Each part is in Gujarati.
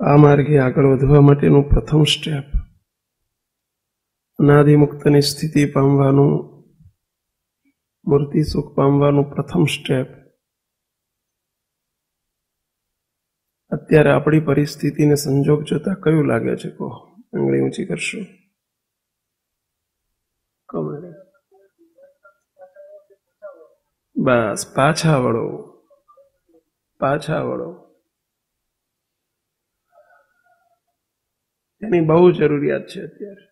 આ માર્ગે આગળ વધવા માટેનું પ્રથમ સ્ટેપ, અનાદિમુક્તની સ્થિતિ પામવાનું, મૂર્તિ સુખ પામવાનું પ્રથમ સ્ટેપ. અત્યારે આપણી પરિસ્થિતિને સંજોગ જોતા કયું લાગે છે? કહો, આંગળી ઊંચી કરશો. બસ પાછા વળો, પાછા વળો. એની બહુ જરૂરિયાત છે અત્યારે.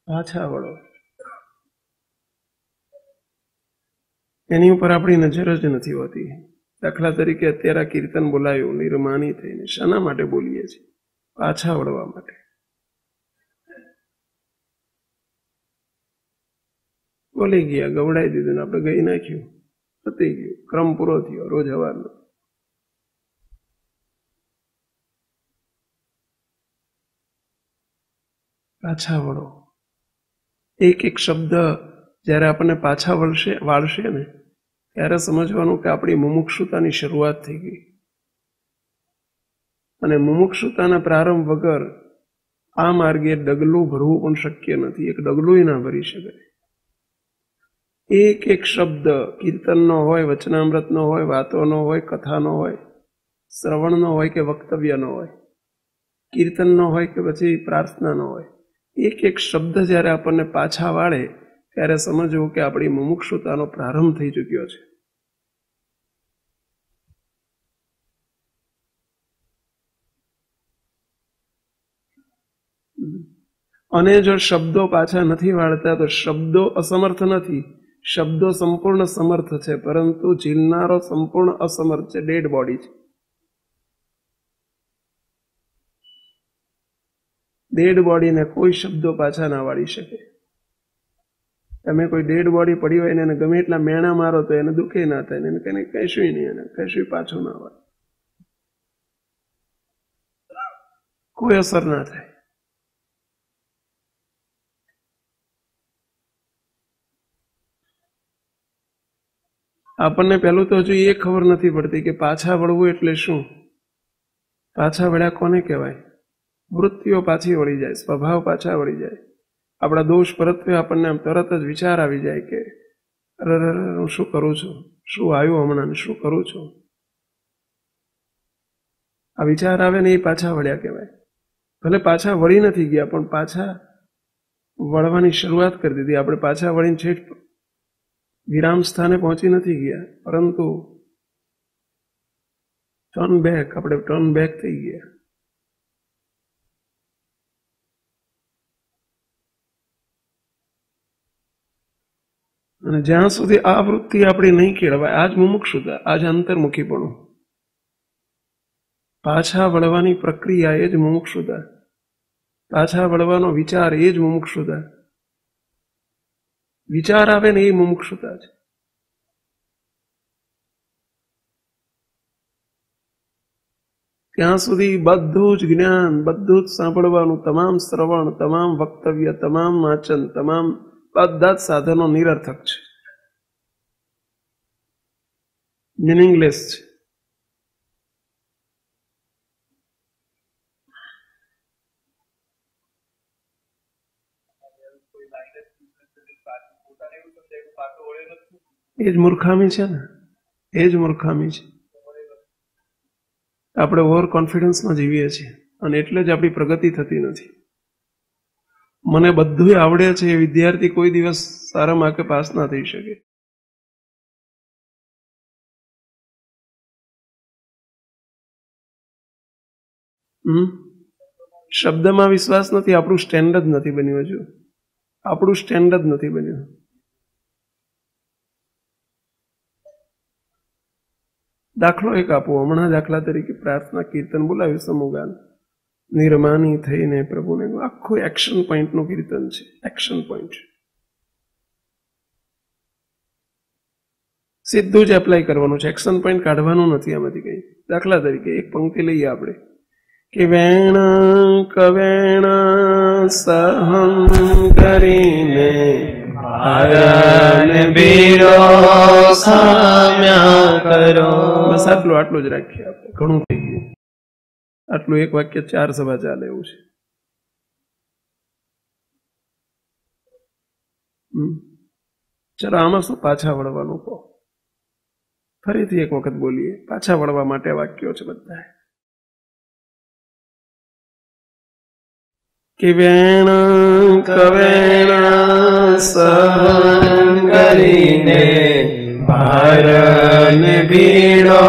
પાછા વળો. એની ઉપર આપણી નજર જ નથી હોતી. દાખલા તરીકે અત્યારે આ કીર્તન બોલાયું નિર્માની થઈને, શાના માટે બોલીએ છીએ? પાછા વળવા માટે. બોલી ગયા, ગવડાવી દીધું ને આપણે ગઈ નાખ્યું, પતી ગયું, ક્રમ પૂરો થયો. રોજ હવારનો પાછા વળો. એક એક શબ્દ જ્યારે આપણને પાછા વાળશે ને ત્યારે સમજવાનું કે આપણી મુમુક્ષુતાની શરૂઆત થઈ ગઈ. અને મુમુક્ષુતાના પ્રારંભ વગર આ માર્ગે ડગલું ભરવું પણ શક્ય નથી. એક ડગલું ના ભરી શકાય. એક એક શબ્દ કીર્તનનો હોય, વચનામૃતનો હોય, વાતોનો હોય, કથાનો હોય, શ્રવણનો હોય કે વક્તવ્યનો હોય, કીર્તનનો હોય કે પછી પ્રાર્થનાનો હોય, એક એક શબ્દ જ્યારે આપણને પાછા વાળે ત્યારે સમજવું કે આપણી મુમુક્ષુતાનો પ્રારંભ થઈ ચૂક્યો છે. અને જો શબ્દો પાછા નથી વાળતા તો શબ્દો અસમર્થ નથી, શબ્દો સંપૂર્ણ સમર્થ છે, પરંતુ ઝીલનારો સંપૂર્ણ અસમર્થ છે, ડેડ બોડી છે. ડેડ બોડીને કોઈ શબ્દો પાછા ના વાળી શકે. તમે કોઈ ડેડ બોડી પડી હોય ને એને ગમે એટલા મેણા મારો તો એને દુઃખે ના થાય, એને કઈ કહેશું નહીં, એને કહેશું પાછું ના વાળે, કોઈ અસર ના થાય. આપણને પહેલું તો હજુ એ ખબર નથી પડતી કે પાછા વળવું એટલે શું. પાછા વળ્યા કોને કહેવાય? વૃત્તિઓ પાછી વળી જાય, સ્વભાવ પાછા વળી જાય. આપણા દોષ પરત્વે આપણને આમ તરત જ વિચાર આવી જાય કે અરે હું શું કરું છું, શું આવ્યું હમણાં, શું કરું છું. આ વિચાર આવે ને એ પાછા વળ્યા કહેવાય. ભલે પાછા વળી નથી ગયા પણ પાછા વળવાની શરૂઆત કરી દીધી. આપણે પાછા વળીને છેક વિરામ સ્થાને પહોંચી નથી ગયા, પરંતુ આપણે ટર્ન બેક થઈ ગયા. અને જ્યાં સુધી આ વૃત્તિ આપણી નહીં કેળવાય, આ જ મુમુક્ષુતા, આ જ અંતર્મુખીપણું. પાછા વળવાની પ્રક્રિયા એ જ મુમુક્ષુતા. પાછા વળવાનો વિચાર એ જ મુમુક્ષુતા. વિચાર આવે ને એ મુમુક્ષુતા છે. ત્યાં સુધી બધું જ જ્ઞાન, બધું જ સાંભળવાનું, તમામ શ્રવણ, તમામ વક્તવ્ય, તમામ વાંચન, તમામ બધા જ સાધનો નિરર્થક છે, મિનિંગલેસ છે. એ જ મૂર્ખામી છે ને, એ જ મૂર્ખામી છે. આપણે ઓવર કોન્ફિડન્સમાં જીવીએ છીએ અને એટલે જ આપણી પ્રગતિ થતી નથી. મને બધું આવડે છે એ વિદ્યાર્થી કોઈ દિવસ સારા માર્કે પાસ ના થઈ શકે. શબ્દમાં વિશ્વાસ નથી, આપણું સ્ટેન્ડ જ નથી બન્યું. હજુ આપણું સ્ટેન્ડ જ નથી બન્યું. દાખલો એક આપો હમણાં. દાખલા તરીકે પ્રાર્થના કીર્તન બોલાવ્યું, સમૂહગાન, નિર્માની થઈને પ્રભુને, આખું એક્શન પોઈન્ટનું કીર્તન છે. એક્શન પોઈન્ટ સીધું જ એપ્લાય કરવાનું છે, એક્શન પોઈન્ટ કાઢવાનું નથી આમાંથી કઈ. દાખલા તરીકે એક પંક્તિ લઈએ આપણે કે વેણ કવેણ સહમ કરીને બીરો સામ્યા કરો. બસ આટલું જ રાખીએ આપણે, ઘણું થઈ ગયું. આટલું એક વાક્ય 4 સભા ચાલે એવું છે. ચલો આમાં શું પાછા વળવાનું કહો? ફરીથી એક વખત બોલીએ. પાછા વળવા માટે વાક્યો છે બધા. કે વેણ કવેણ સહન કરીને ભારને ભીડો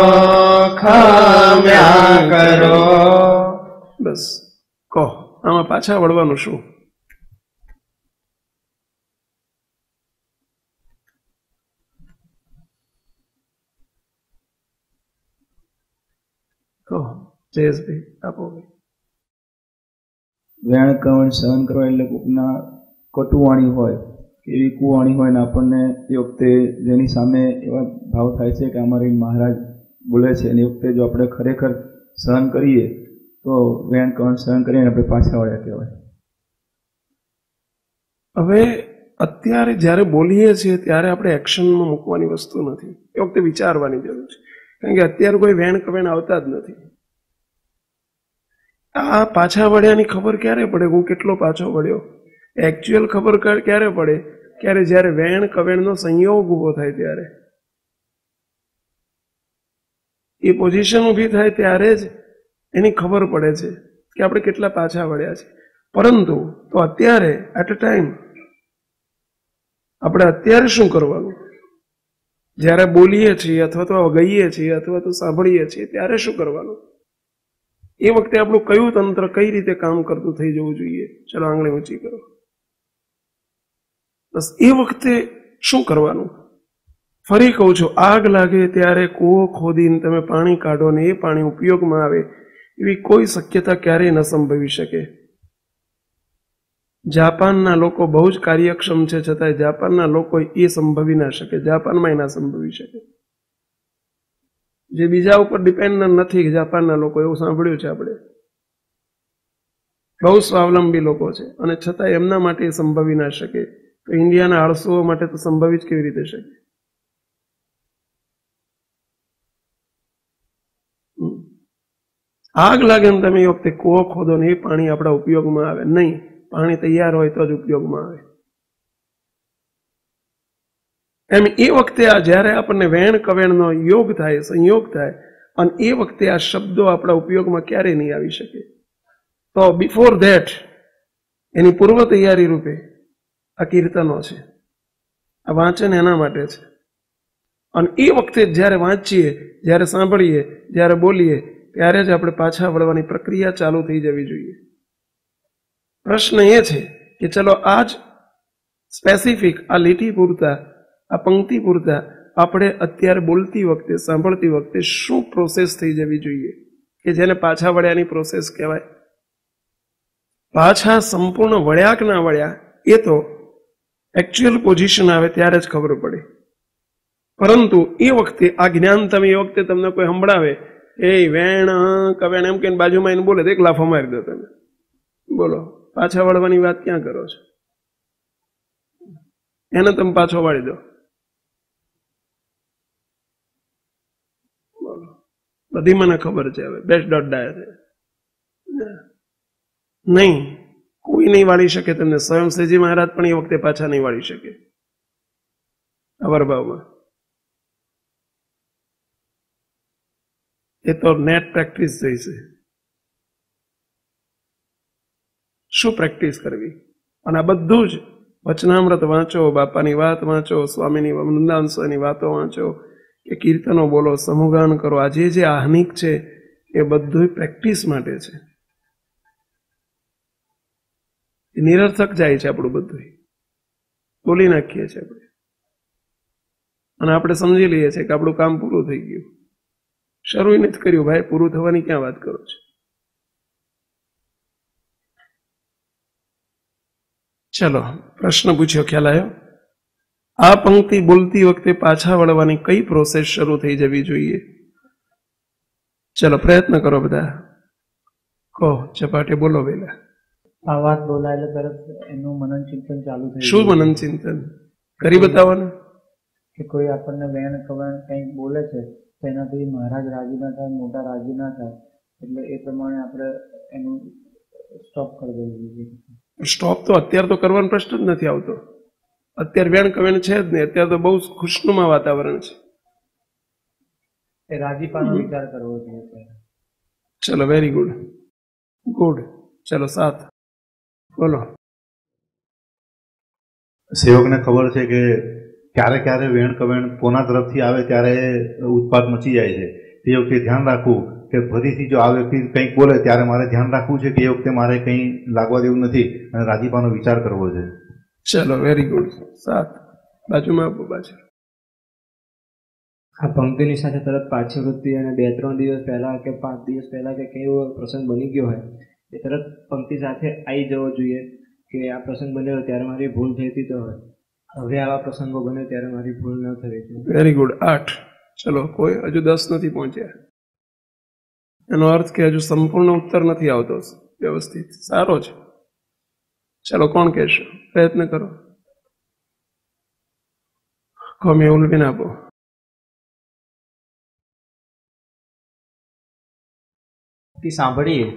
ખામ્યા કરો. બસ કહો આમાં પાછા વળવાનું શું? કહો જયેશભાઈ, આપો. વેણ કવણ સહન કરવા એટલે કોઈકના કટુવાણી હોય કે એવી કુવાણી હોય ને આપણને એ વખતે જેની સામે એવા ભાવ થાય છે કે અમારી મહારાજ બોલે છે અને એ વખતે જો આપણે ખરેખર સહન કરીએ તો વેણ કવણ સહન કરીને આપણે પાછા વળ્યા કહેવાય. હવે અત્યારે જ્યારે બોલીએ છીએ ત્યારે આપણે એક્શનમાં મૂકવાની વસ્તુ નથી. એ વખતે વિચારવાની જરૂર છે, કારણ કે અત્યારે કોઈ વેણ કવેણ આવતા જ નથી. આ પાછા વળ્યાની ખબર ક્યારે પડે? હું કેટલો પાછો વળ્યો? એકચ્યુઅલ ખબર ક્યારે પડે? ક્યારે જ્યારે વેણ કવેણનો સંયોગ ઉભો થાય ત્યારે. એ પોઝિશન ઊભી થાય ત્યારે જ એની ખબર પડે છે કે આપણે કેટલા પાછા વળ્યા છે. પરંતુ તો અત્યારે એટ અ ટાઈમ આપણે અત્યારે શું કરવાનું? જ્યારે બોલીએ છીએ અથવા તો ગઈએ છીએ અથવા તો સાંભળીએ છીએ ત્યારે શું કરવાનું? એ વખતે આપણું કયું તંત્ર કઈ રીતે કામ કરતું થઈ જવું જોઈએ? ચલો આંગળી ઊંચી કરો. બસ એ વખતે શું કરવાનું? ફરી કહું છું, આગ લાગે ત્યારે કૂવો ખોદીને તમે પાણી કાઢો ને એ પાણી ઉપયોગમાં આવે એવી કોઈ શક્યતા ક્યારેય ન સંભવી શકે. જાપાનના લોકો બહુ જ કાર્યક્ષમ છે, છતાંય જાપાનના લોકો એ સંભવી ના શકે. જાપાનમાં ના સંભવી શકે. જે બીજા ઉપર ડિપેન્ડન્ટ નથી જાપાનના લોકો, એવું સાંભળ્યું છે આપણે. બહુ સ્વાવલંબી લોકો છે અને છતાં એમના માટે સંભવી ના શકે. તો ઇન્ડિયાના આળસુઓ માટે તો સંભવી જ કેવી રીતે શકે? આગ લાગે ને તમે એ વખતે કૂવો ખોદો ને એ પાણી આપણા ઉપયોગમાં આવે નહીં. પાણી તૈયાર હોય તો જ ઉપયોગમાં આવે. એમ એ વખતે આ જ્યારે આપણને વેણ કવેણનો યોગ થાય, સંયોગ થાય, અને એ વખતે આ શબ્દો આપણા ઉપયોગમાં ક્યારેય નહીં આવી શકે. તો બિફોર ધેટ એની પૂર્વ તૈયારી રૂપે આ કીર્તનો છે. આ વાંચન એના માટે છે. અને એ વખતે જ્યારે વાંચીએ, જ્યારે સાંભળીએ, જ્યારે બોલીએ ત્યારે જ આપણે પાછા વળવાની પ્રક્રિયા ચાલુ થઈ જવી જોઈએ. પ્રશ્ન એ છે કે ચલો આજ સ્પેસિફિક આ લીટી પૂરતા, આ પંક્તિ પૂરતા આપણે અત્યારે બોલતી વખતે, સાંભળતી વખતે શું પ્રોસેસ થઈ જવી જોઈએ કે જેને પાછા વળ્યાની પ્રોસેસ કહેવાય? પાછા સંપૂર્ણ વળ્યા કે ના વળ્યા એ તો એકચ્યુઅલ પોઝિશન આવે ત્યારે જ ખબર પડે. પરંતુ એ વખતે આ જ્ઞાન તમે એ વખતે તમને કોઈ સંભળાવે, એ વેણ કવેણ એમ કે બાજુમાં એને બોલે તો એક લાફો મારી દો તમે. બોલો, પાછા વળવાની વાત ક્યાં કરો છો? એને તમે પાછો વાળી દો. બોલો, બધી મને ખબર છે. હવે બેસ્ટ ડોટ ડાય છે નહીં, કોઈ નહીં વાળી શકે તમને. સ્વયં શ્રીજી મહારાજ પણ એ વખતે પાછા નહીં વાળી શકે અવરભાવમાં. એ તો નેટ પ્રેક્ટિસ જોઈશે. શું પ્રેક્ટિસ કરવી? અને આ બધું જ વચનામૃત વાંચો, બાપાની વાત વાંચો, સ્વામીની વૃંદાવન વાતો વાંચો, કે કીર્તનો બોલો, સમૂહગાન કરો. આ જે આહ્નિક છે એ બધું પ્રેક્ટિસ માટે છે. નિરર્થક જાય છે આપણું બધું, બોલી નાખીએ છીએ આપણે અને આપણે સમજી લઈએ છીએ કે આપણું કામ પૂરું થઈ ગયું. શરૂ નથી કર્યું ભાઈ, પૂરું થવાની ક્યાં વાત કરો છો? ચલો પ્રશ્ન પૂછ્યો, ખ્યાલ આવ્યો? આ પંક્તિ બોલતી વખતે પાછા વળવાની કઈ પ્રોસેસ શરૂ થઈ જવી જોઈએ? ચલો પ્રયત્ન કરો બધા, કહો ચપાટે બોલો વેલા. આ વાત બોલાય એટલે તરત એનું મનન ચિંતન ચાલુ થઈ. શું મનન ચિંતન કરી બતાવવાનું? કે કોઈ આપણને વેણ કવેણ કંઈક બોલે છે તો એનાથી મહારાજ રાજી ના થાય, મોટા રાજી ના થાય, એટલે એ પ્રમાણે આપણે એનું સ્ટોપ કરી દેવું જોઈએ. સ્ટોપ તો અત્યારે તો કરવાનો પ્રશ્ન જ નથી આવતો. અત્યારે વેણ કવેણ છે જ નહીં. અત્યારે તો બહુ ખુશનુમા વાતાવરણ છે. એ રાજીપાનો વિચાર કરવો જોઈએ. ચલો, વેરી ગુડ ગુડ. ચલો 7 બોલો. સેવકને ખબર છે કે ક્યારે ક્યારે વેણ કવેણ કોના તરફથી આવે ત્યારે ઉત્પાદ મચી જાય છે. તે વખતે ધ્યાન રાખવું કે ફરીથી જો આ વ્યક્તિ કંઈક બોલે ત્યારે મારે ધ્યાન રાખવું છે કે એ વખતે મારે કંઈ લાગવા દેવું નથી અને રાજીપાનો વિચાર કરવો છે. ચલો, વેરી ગુડ. 7 બાજુમાં આપો પાછળ. આ પંક્તિની સાથે તરત પાછી વૃત્તિ અને 2-3 દિવસ પહેલા કે 5 દિવસ પહેલા કે કેવો પ્રસંગ બની ગયો હોય એ તરત પંક્તિ સાથે આવી જવો જોઈએ કે આ પ્રસંગ બન્યો ત્યારે મારી ભૂલ થઈ હતી, તો હવે આવા પ્રસંગો બને ત્યારે મારી ભૂલ ન થવી જોઈએ. Very good. 8. ચલો, કોઈ હજુ 10 નથી પહોંચ્યા. એનો અર્થ કે હજુ સંપૂર્ણ ઉત્તર નથી આવતો વ્યવસ્થિત. સારો છે. ચલો, કોણ કહેશો? પ્રયત્ન કરો. કોમે ઉલવીને આપો. સાંભળીએ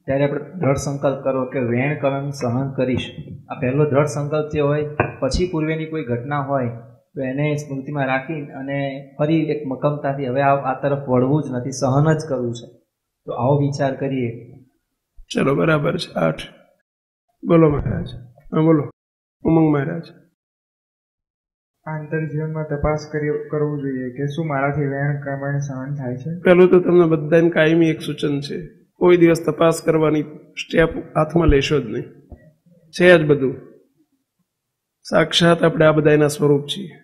ત્યારે આપણે દ્રઢ સંકલ્પ કરો કે વેણ કવેણ સહન કરીશ. આ પહેલો દ્રઢ સંકલ્પ જે હોય, પછી પૂર્વેની કોઈ ઘટના હોય તો એને સ્મૃતિમાં રાખી અને ફરી એક મક્કમતાથી હવે આ તરફ વળવું જ નથી, સહન જ કરવું છે. તો આવો વિચાર કરીએ. ચલો, બરાબર છે. 8 બોલો મહારાજ. હા બોલો ઉમંગ મહારાજ. આંતરજીવનમાં તપાસ કરવું જોઈએ કે શું મારાથી વેણ કવેણ સહન થાય છે. પેલું તો તમને બધાને કાયમી એક સૂચન છે, કોઈ દિવસ તપાસ કરવાની સ્ટેપ હાથમાં લેશો જ નહીં. છે જ બધું સાક્ષાત આપણે આ બધાના સ્વરૂપ છીએ.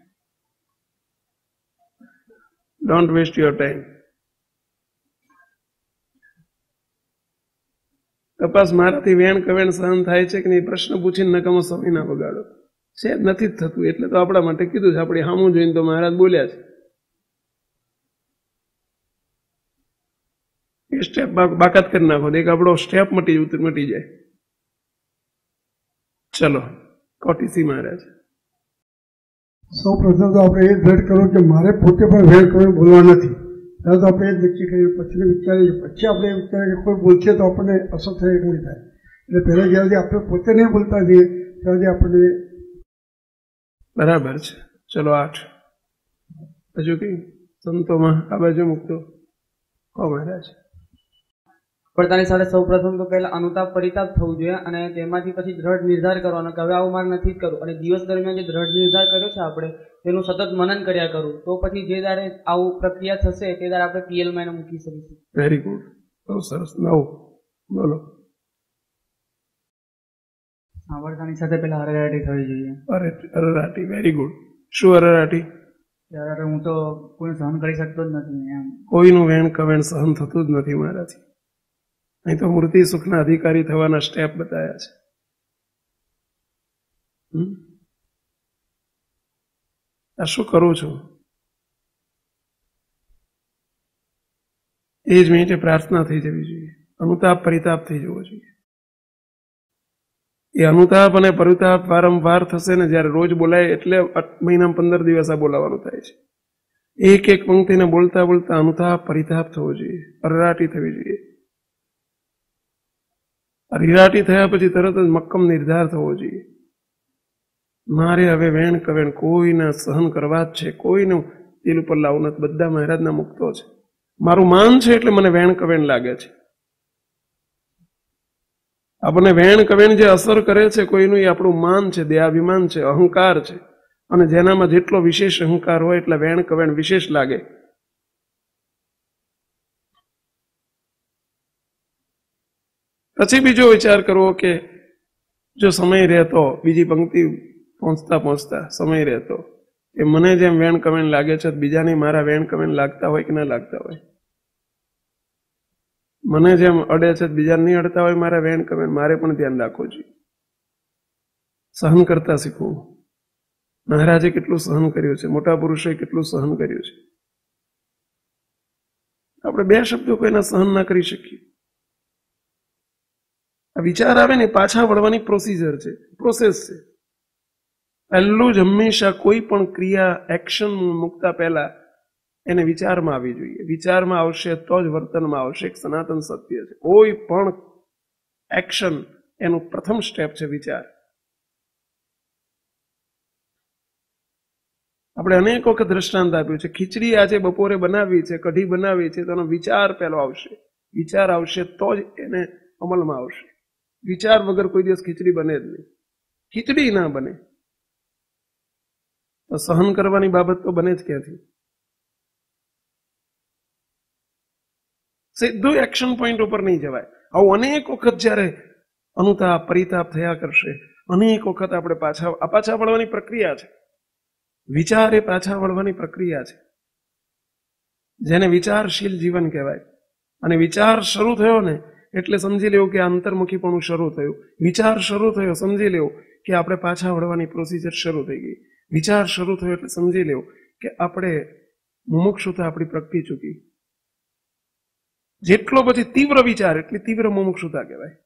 Don't waste your time. તપાસ મારાથી વેણ કવેણ સહન થાય છે કે નહીં પ્રશ્ન પૂછીને નકામો સમય ના બગાડો. છે નથી જ થતું એટલે તો આપણા માટે કીધું છે. આપણે સામું જોઈને તો મહારાજ બોલ્યા છે. એ સ્ટેપ બાકાત કરી નાખો, એક આપણો સ્ટેપ મટી જાય. ચલો, કોટીસી મહારાજ. સૌ પ્રથમ તો આપણે એ દ્રઢ કરો કે મારે પોતે પણ વેણ કવેણ બોલવા નથી. ત્યારે તો આપણે એ જ નક્કી કરીએ, પછી વિચારીએ, પછી આપણે એ વિચારીએ કે કોઈ બોલશે તો આપણને અસર થાય કે નહીં થાય. એટલે પહેલાં જ્યારથી આપણે પોતે નહીં બોલતા જઈએ ત્યારથી આપણને બરાબર છે. ચલો 8 હજુ કઈ સંતોમાં આ બાજુ મૂકતો. હો મહારાજ. પડતાની સાથે સૌ પ્રથમ તો પહેલા અનુતાપ પરિતાપ થવું જોઈએ અને તેમાંથી પછી દ્રઢ નિર્ધાર કરવાનો કે હવે આવું મારે નથી જ કરવું. અને દિવસ દરમિયાન જે દ્રઢ નિર્ધાર કર્યો છે આપણે તેનું સતત મનન કર્યા કરવું. તો પછી જે દાડે આવું પ્રક્રિયા થશે તે દાડે આપણે પીએલમાં એને મૂકી શકીશું. Very good. બહુ સરસ. 9 બોલો. સાંભળતાની સાથે પહેલા હરેરાટી થવી જોઈએ. અરેરાટી. Very good. શું અરેરાટી? ત્યારે હું તો કોઈ સહન કરી શકતો જ નથી. એમ કોઈનું વેણ કવેણ સહન થતું જ નથી મારાથી. અહીં તો મૂર્તિ સુખના અધિકારી થવાના સ્ટેપ બતાવ્યા છે. આ શું કરું છું એ જ મિનિટે પ્રાર્થના થઈ જવી જોઈએ. અનુતાપ પરિતાપ થઈ જવો જોઈએ. એ અનુતાપ અને પરિતાપ વારંવાર થશે ને જ્યારે રોજ બોલાય એટલે મહિનામાં 15 દિવસ આ બોલાવાનું થાય છે. એક એક પંક્તિને બોલતા બોલતા અનુતાપ પરિતાપ થવો જોઈએ. અરેરાટી થવી જોઈએ. અરેરાટી થયા પછી તરત જ મક્કમ નિર્ધાર થવો જોઈએ. મારે હવે વેણ કવેણ કોઈને સહન કરવા જ છે. કોઈનું દિલ ઉપર લાવવું નથી. બધા મહારાજના મુક્તો છે. મારું માન છે એટલે મને વેણ કવેણ લાગે છે. આપણને વેણ કવેણ જે અસર કરે છે કોઈનું એ આપણું માન છે, દેહાભિમાન છે, અહંકાર છે. અને જેનામાં જેટલો વિશેષ અહંકાર હોય એટલા વેણ કવેણ વિશેષ લાગે. પછી બીજો વિચાર કરવો કે જો સમય રહેતો બીજી પંક્તિ પહોંચતા પહોંચતા સમય રહેતો કે મને જેમ વેણ કવેણ લાગે છે બીજાને મારા વેણ કવેણ લાગતા હોય કે ના લાગતા હોય. મને જેમ અડે છે બીજાને નહીં અડતા હોય મારા વેણ કવેણ, મારે પણ ધ્યાન રાખવું જોઈએ. સહન કરતા શીખવું. મહારાજે કેટલું સહન કર્યું છે, મોટા પુરુષોએ કેટલું સહન કર્યું છે. આપણે 2 શબ્દો કોઈના સહન ના કરી શકીએ. આ વિચાર આવે ને પાછા વળવાની પ્રોસીજર છે, પ્રોસેસ છે. પહેલું જ હંમેશા કોઈ પણ ક્રિયા એક્શન મૂકતા પહેલા એને વિચારમાં આવવી જોઈએ. વિચારમાં આવશે તો જ વર્તનમાં આવશે. એક સનાતન સત્ય છે. કોઈ પણ એક્શન એનું પ્રથમ સ્ટેપ છે વિચાર. આપણે અનેક વખત દ્રષ્ટાંત આપ્યું છે. ખીચડી આજે બપોરે બનાવી છે, કઢી બનાવી છે, તેનો વિચાર પહેલો આવશે. વિચાર આવશે તો જ એને અમલમાં આવશે. વિચાર વગર કોઈ દિવસ ખીચડી બને જ નહીં. ખીચડી ના બને તો સહન કરવાની બાબત તો બને જ ક્યાંથી? સીધું એક્શન પોઈન્ટ ઉપર નહીં જવાય. આવું અનેક વખત જયારે અનુતાપ પરિતાપ થયા કરશે, અનેક વખત આપણે પાછા વળવાની પ્રક્રિયા છે. વિચાર એ પાછા વળવાની પ્રક્રિયા છે, જેને વિચારશીલ જીવન કહેવાય. અને વિચાર શરૂ થયો ને એટલે સમજી લેવું કે અંતર્મુખીપણું શરૂ થયું. વિચાર શરૂ થયો સમજી લેવું કે આપણે પાછા વળવાની પ્રોસિજર શરૂ થઈ ગઈ. વિચાર શરૂ થયો એટલે સમજી લેવું કે આપણે મુમુક્ષુતા આપણી પ્રગટી ચૂકી. જેટલો પછી તીવ્ર વિચાર એટલી તીવ્ર મુમુક્ષુતા કહેવાય.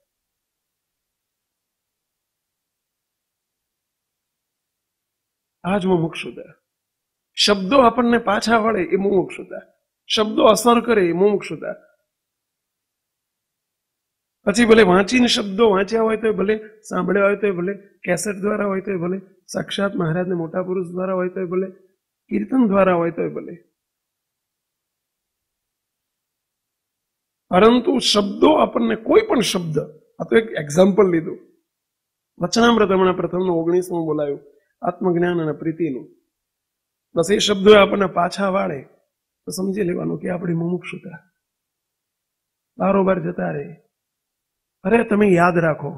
આ જ મુમુક્ષુતા. શબ્દો આપણને પાછા વળે એ મુમુક્ષુતા. શબ્દો અસર કરે એ મુમુક્ષુતા. પછી ભલે વાંચીને શબ્દો વાંચ્યા હોય તો ભલે, સાંભળ્યા હોય તો ભલે, કેસેટ દ્વારા હોય તો ભલે, સાક્ષાત મહારાજને મોટા પુરુષ દ્વારા હોય તો ભલે, કીર્તન દ્વારા હોય તો ભલે, પરંતુ શબ્દો આપણને કોઈ પણ શબ્દ, આ તો એક એક્ઝામ્પલ લીધું, વચનામૃત હમણાં પ્રથમનું 19મું બોલાયું, આત્મજ્ઞાન અને પ્રીતિનું. બસ એ શબ્દો આપણને પાછા વાળે તો સમજી લેવાનું કે આપણી મુમુક્ષુતા બારોબાર જતા રહે. અરે તમે યાદ રાખો,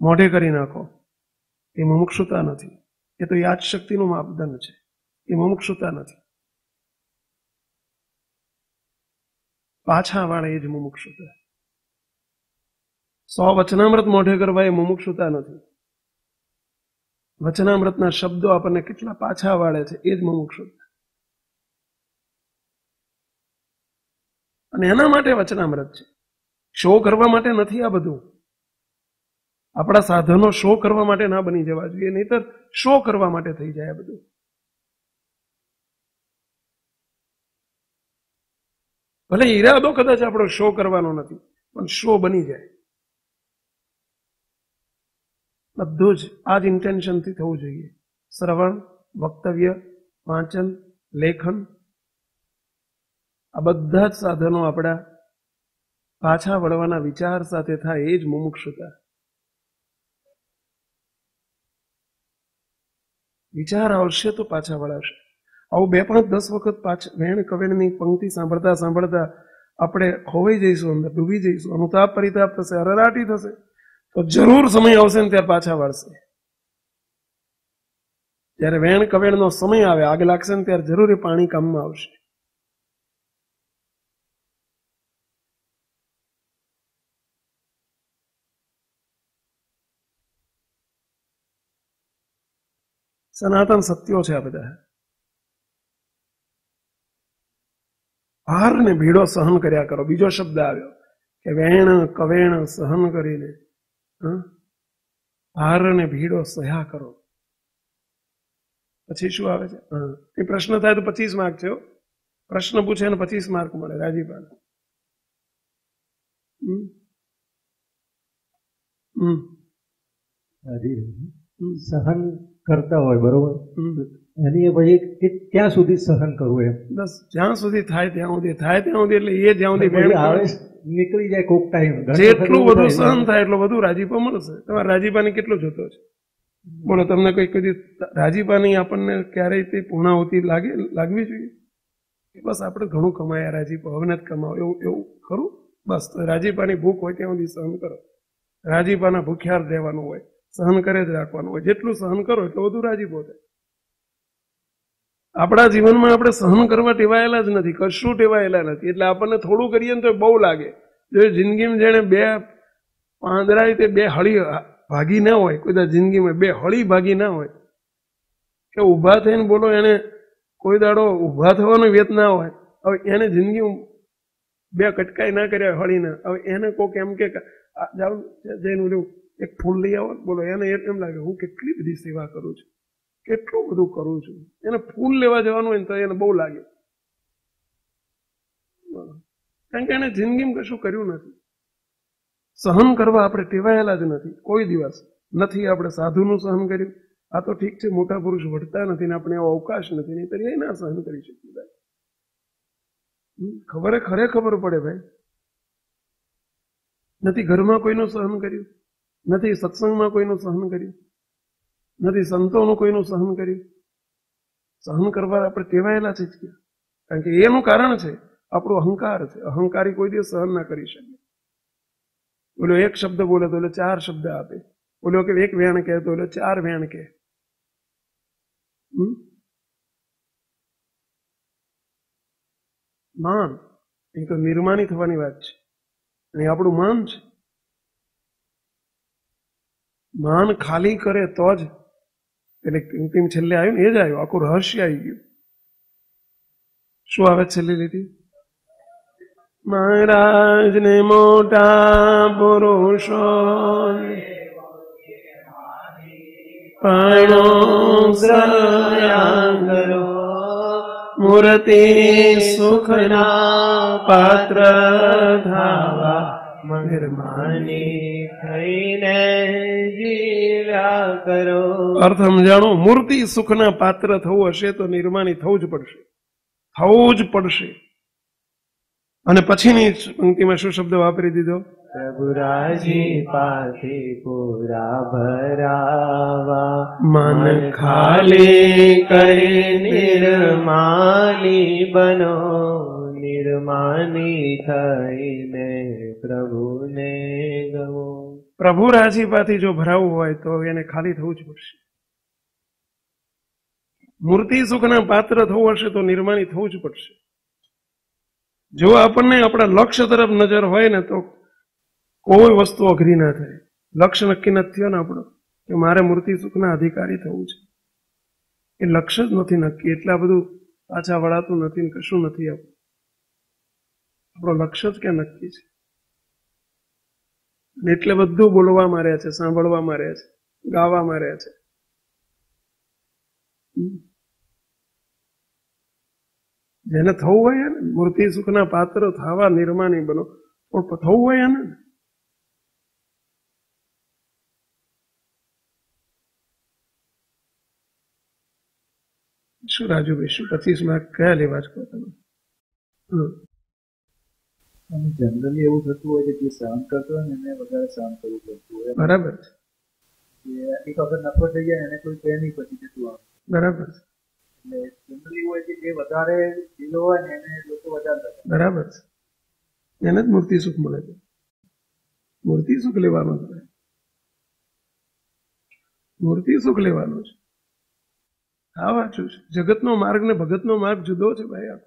મોઢે કરી નાખો, એ મુમુક્ષુતા નથી. એ તો યાદ શક્તિનું માપદંડ છે, એ મુમુક્ષુતા નથી. પાછા વાળે એ જ મુમુક્ષુતા. 100 વચનામૃત મોઢે કરવા એ મુમુક્ષુતા નથી. વચનામૃતના શબ્દો આપણને કેટલા પાછા વાળે છે એ જ મુમુક્ષુતા. અને એના માટે વચનામૃત છે. શો કરવા માટે નથી આ બધું. આપણા સાધનો શો કરવા માટે ના બની જવા જોઈએ, નહીતર શો કરવા માટે થઈ જાય આ બધું. ભલે ઈરાદો કદાચ આપણો શો કરવાનો નથી, પણ શો બની જાય. બધું જ આ જ ઇન્ટેન્શનથી થવું જોઈએ. શ્રવણ, વક્તવ્ય, વાંચન, લેખન, આ બધા જ સાધનો આપણા પાછા વળવાના વિચાર સાથે થાય એ જ મુમુક્ષુતા. વિચાર આવશે તો પાછા વળાશે. આવું 2, 5, 10 વખત વેણ કવેણની પંક્તિ સાંભળતા સાંભળતા આપણે ખોવાઈ જઈશું, અંદર ડૂબી જઈશું, અનુતાપ પરિતાપ થશે, અરરાટી થશે, તો જરૂર સમય આવશે ને ત્યારે પાછા વળશે. જ્યારે વેણ કવેણનો સમય આવે, આગ લાગશે ને ત્યારે જરૂર એ પાણી કામમાં આવશે. સનાતન સત્યો છે આ બધા. હાર ને ભીડો સહન કર્યા કરો. બીજો શબ્દ આવ્યો કે વેણ કવેણ સહન કરીને હાર ને ભીડો સહ્યા કરો. પછી શું આવે છે? એ પ્રશ્ન થાય તો 25 માર્ક છે. પ્રશ્ન પૂછે ને 25 માર્ક મળે. રાજીપાલ સહન કરતા હોય બરોબર, એની પછી ક્યાં સુધી સહન કરવું? એમ બસ જ્યાં સુધી થાય ત્યાં સુધી, થાય ત્યાં સુધી, એટલે એ જ્યાં સુધી આવે નીકળી જાય કોક ટાઈમ, જેટલું બધું સહન થાય એટલું બધું રાજીપા મળશે. તમારે રાજીપાની કેટલો જોતો છે? બોલો, તમને કોઈ કદી રાજીપાની આપણને ક્યારેય તે પૂર્ણાહુતિ લાગવી જોઈએ? બસ આપણે ઘણું કમાયા રાજીપા, હવે નથી કમાવો એવું ખરું? બસ રાજીપાની ભૂખ હોય ત્યાં સુધી સહન કરો. રાજીપાના ભૂખ્યાર રહેવાનું હોય, સહન કરે જ રાખવાનું હોય. જેટલું સહન કરો એટલું બધું રાજીપો થાય. આપણા જીવનમાં આપણે સહન કરવા ટેવાયેલા જ નથી, કશું ટેવાયેલા નથી. એટલે આપણને થોડું કરીએ ને તો બહુ લાગે. જો જિંદગીમાં જેને 2 પાંદડા તે 2 હળી ભાગી ના હોય, કોઈ જિંદગીમાં 2 હળી ભાગી ના હોય, કે ઊભા થઈને બોલો એને કોઈ દાડો ઊભા થવાનો વેત ના હોય, હવે એને જિંદગી 2 કટકાઈ ના કર્યા હળીના, હવે એને કોક એમ કે જાઓ જઈને ઓલું એક ફૂલ લઈ આવો, બોલો એને એમ લાગે હું કેટલી બધી સેવા કરું છું, કેટલું બધું કરું છું. એને ફૂલ લેવા જવાનું હોય ને તો એને બહુ લાગે. કારણ કે એને જિંદગીમાં કશું કર્યું નથી. સહન કરવા આપણે ટેવાયેલા જ નથી કોઈ દિવસ. નથી આપણે સાધુનું સહન કર્યું. આ તો ઠીક છે, મોટા પુરુષ વળતા નથી ને આપણે એવો અવકાશ નથી, નહીં તરી ના સહન કરી શકીએ ભાઈ. ખબર પડે ભાઈ. નથી ઘરમાં કોઈનું સહન કર્યું, નથી સત્સંગમાં કોઈનું સહન કર્યું, નથી સંતોનું કોઈનું સહન કર્યું. સહન કરવા આપણે ટેવાયેલા છે જ ક્યાં? કારણ કે એનું કારણ છે આપણો અહંકાર છે. અહંકારી કોઈ દિવસ સહન ના કરી શકે. બોલો એક શબ્દ બોલે તો એટલે 4 શબ્દ આપે. બોલો કે એક વેણ કહે તો એટલે 4 વેણ કહે. માન એ તો નિર્માની થવાની વાત છે, અને આપણું માન છે. માન ખાલી કરે તો જ એટલે અંતિમ છેલ્લે આવ્યું ને એ જ આવ્યું, આખું રહસ્ય આવી ગયું. શું આવે છેલ્લી લીટી? મહારાજ ને મોટા પુરુષો મૂર્તિ સુખના પાત્ર ધાવા નિર્માની થઈને જીવ્યા કરો. અર્થ સમજાણો? મૂર્તિ સુખના પાત્ર થવું હશે તો નિર્માની થવું જ પડશે, થવું જ પડશે. અને પછીની પંક્તિમાં શું શબ્દ વાપરી દીધો? પ્રભુરાજી પાથી પૂરા ભરાવા મન ખાલી કરી નિર્માની બનો, નિર્માની થઈને પ્રભુને ગમો. પ્રભુ રાજીપાથી જો ભરાવું હોય તો એને ખાલી થવું જ પડશે. મૂર્તિ સુખના પાત્ર થવું હશે તો નિર્માની થવું જ પડશે. જો આપણને આપણા લક્ષ્ય તરફ નજર હોય ને તો કોઈ વસ્તુ અઘરી ના થાય. લક્ષ્ય નક્કી નથી થયો ને આપણો કે મારે મૂર્તિ સુખના અધિકારી થવું છે, એ લક્ષ્ય જ નથી નક્કી. એટલા બધું પાછા વળાતું નથી ને કશું નથી. આપણો લક્ષ્ય જ ક્યાં નક્કી છે? એટલે બધું બોલવા માંડ્યા છે, સાંભળવા માંડ્યા છે, ગાવા માંડ્યા છે. જેને થવું હોય ને મૂર્તિ સુખના પાત્ર થવા નિર્માની બનો, પણ થવું હોય ને શું રાજુભાઈ, શું 25 માર્ક કયા લેવા છો તમે? જનરલી એવું થતું હોય કે જે સહન કરતો હોય ને એને વધારે સહન કરવું પડતું હોય. બરાબર છે. એક વખત નફો થઈ જાય એને કોઈ કહે નહીં પછી જતું આવે. બરાબર છે. એટલે જનરલી હોય કે જે વધારે ઢીલો હોય ને એને લોકો વધારે. બરાબર છે. એને જ મૂર્તિ સુખ મળે છે. મૂર્તિ સુખ લેવાનું છે, મૂર્તિ સુખ લેવાનું છે. આ વાંચું છે. જગતનો માર્ગ ને ભગતનો માર્ગ જુદો છે ભાઈ.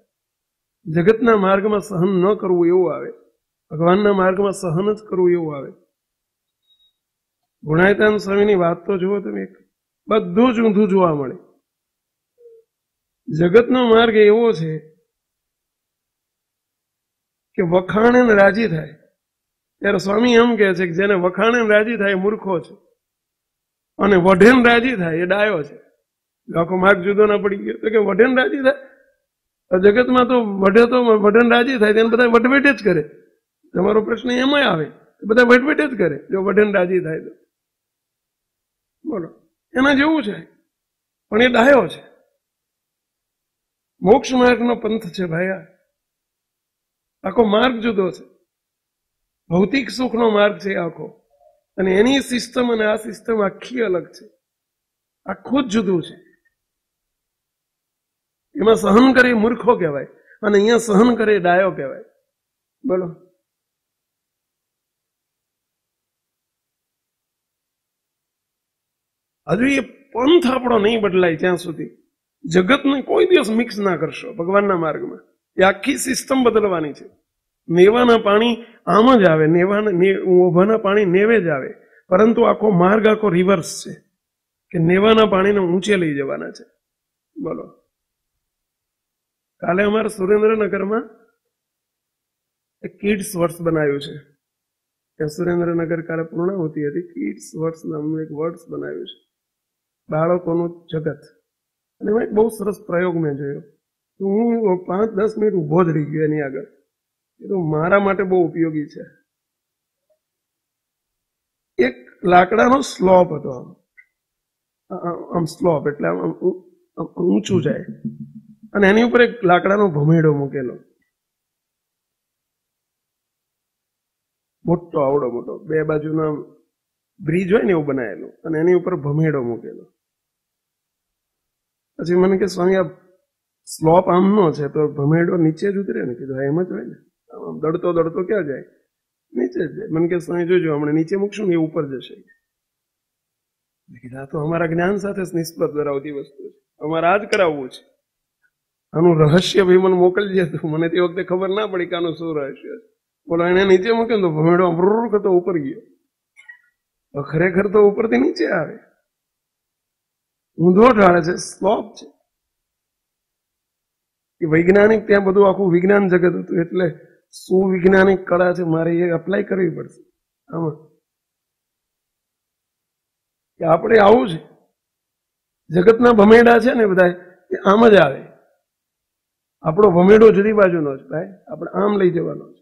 જગતના માર્ગમાં સહન ન કરવું એવું આવે, ભગવાનના માર્ગમાં સહન જ કરવું એવું આવે. ગુણાયતાન સ્વામીની વાત તો જુઓ તમે, બધું જ ઊંધું જોવા મળે. જગતનો માર્ગ એવો છે કે વખાણે ને રાજી થાય. ત્યારે સ્વામી એમ કહે છે કે જેને વખાણે રાજી થાય એ મૂર્ખો છે, અને વઢે રાજી થાય એ ડાયો છે. આખો માર્ગ જુદો ના પડી ગયો તો કે વઢે રાજી થાય. જગતમાં તો વઢન રાજી થાય તેને બધા વટવેટ જ કરે. તમારો પ્રશ્ન એમાં આવે, બધા વટવેટ જ કરે જો વઢન રાજી થાય તો. બોલો, એના જેવું છે, પણ એ ડાયો છે. મોક્ષ માર્ગનો પંથ છે ભાઈ. આખો માર્ગ જુદો છે. ભૌતિક સુખનો માર્ગ છે આખો, અને એની સિસ્ટમ અને આ સિસ્ટમ આખી અલગ છે. આખું જ જુદું છે. એમાં સહન કરે મૂર્ખો કહેવાય, અને અહીંયા સહન કરે ડાયો કહેવાય. બોલો, હજુ એ પંથ આપણો નહીં બદલાય ત્યાં સુધી જગતને કોઈ દિવસ મિક્સ ના કરશો ભગવાનના માર્ગમાં. એ આખી સિસ્ટમ બદલવાની છે. નેવાના પાણી આમ જ આવે, ઓભાના પાણી નેવે જ આવે, પરંતુ આખો માર્ગ આખો રિવર્સ છે કે નેવાના પાણીને ઊંચે લઈ જવાના છે. બોલો, કાલે અમારા સુરેન્દ્રનગરમાં એક કિડ્સ વર્ષ બનાવ્યું છે. ત્યાં સુરેન્દ્રનગર કાલે પૂર્ણાહુતિ હતી. કિડ્સ વર્ષ નામનું એક વર્ષ બનાવ્યું છે, બાળકોનું જગત. અને એમાં એક બહુ સરસ પ્રયોગ મેં જોયો. તો હું 5-10 મિનિટ ઊભો જ રહી ગયો એની આગળ. એ તો મારા માટે બહુ ઉપયોગી છે. એક લાકડાનો સ્લોપ હતો, આમ સ્લોપ એટલે આમ ઊંચું જાય, અને એની ઉપર એક લાકડાનો ભમેડો મૂકેલો, મોટો, આવડો મોટો, બે બાજુનો બ્રિજ હોય ને એવું બનાવેલું, અને એની ઉપર ભમેડો મૂકેલો. પછી મને કે સ્વામી આ સ્લોપ આમનો છે તો ભમેડો નીચે જ ઉતરે ને? કીધું એમ જ હોય ને, આમ દડતો દડતો ક્યાં જાય? નીચે જ જાય. મને કે સ્વામી જોજો હમણાં નીચે મૂકશું ને એ ઉપર જશે. કીધું આ તો અમારા જ્ઞાન સાથે નિસ્બત ધરાવતી વસ્તુ છે, અમારે આ જ કરાવવું છે. આનું રહસ્ય ભાઈ મને મોકલજે. તો મને તે વખતે ખબર ના પડી કે આનું શું રહસ્ય છે. બોલો એને નીચે મૂક્યો તો ભમેડો અમૃર કરતો ઉપર ગયો. ખરેખર તો ઉપરથી નીચે આવે, ઊંધો ઢાળે છે, સ્લોપ છે. કે વૈજ્ઞાનિક ત્યાં બધું આખું વિજ્ઞાન જગત હતું, એટલે શું વૈજ્ઞાનિક કળા છે મારે એ અપ્લાય કરવી પડશે આમાં. કે આપણે આવું છે, જગતના ભમેડા છે ને બધા એ આમ જ આવે. આપણો ભમેડો જુદી બાજુનો છે ભાઈ, આપણે આમ લઈ જવાનો છે.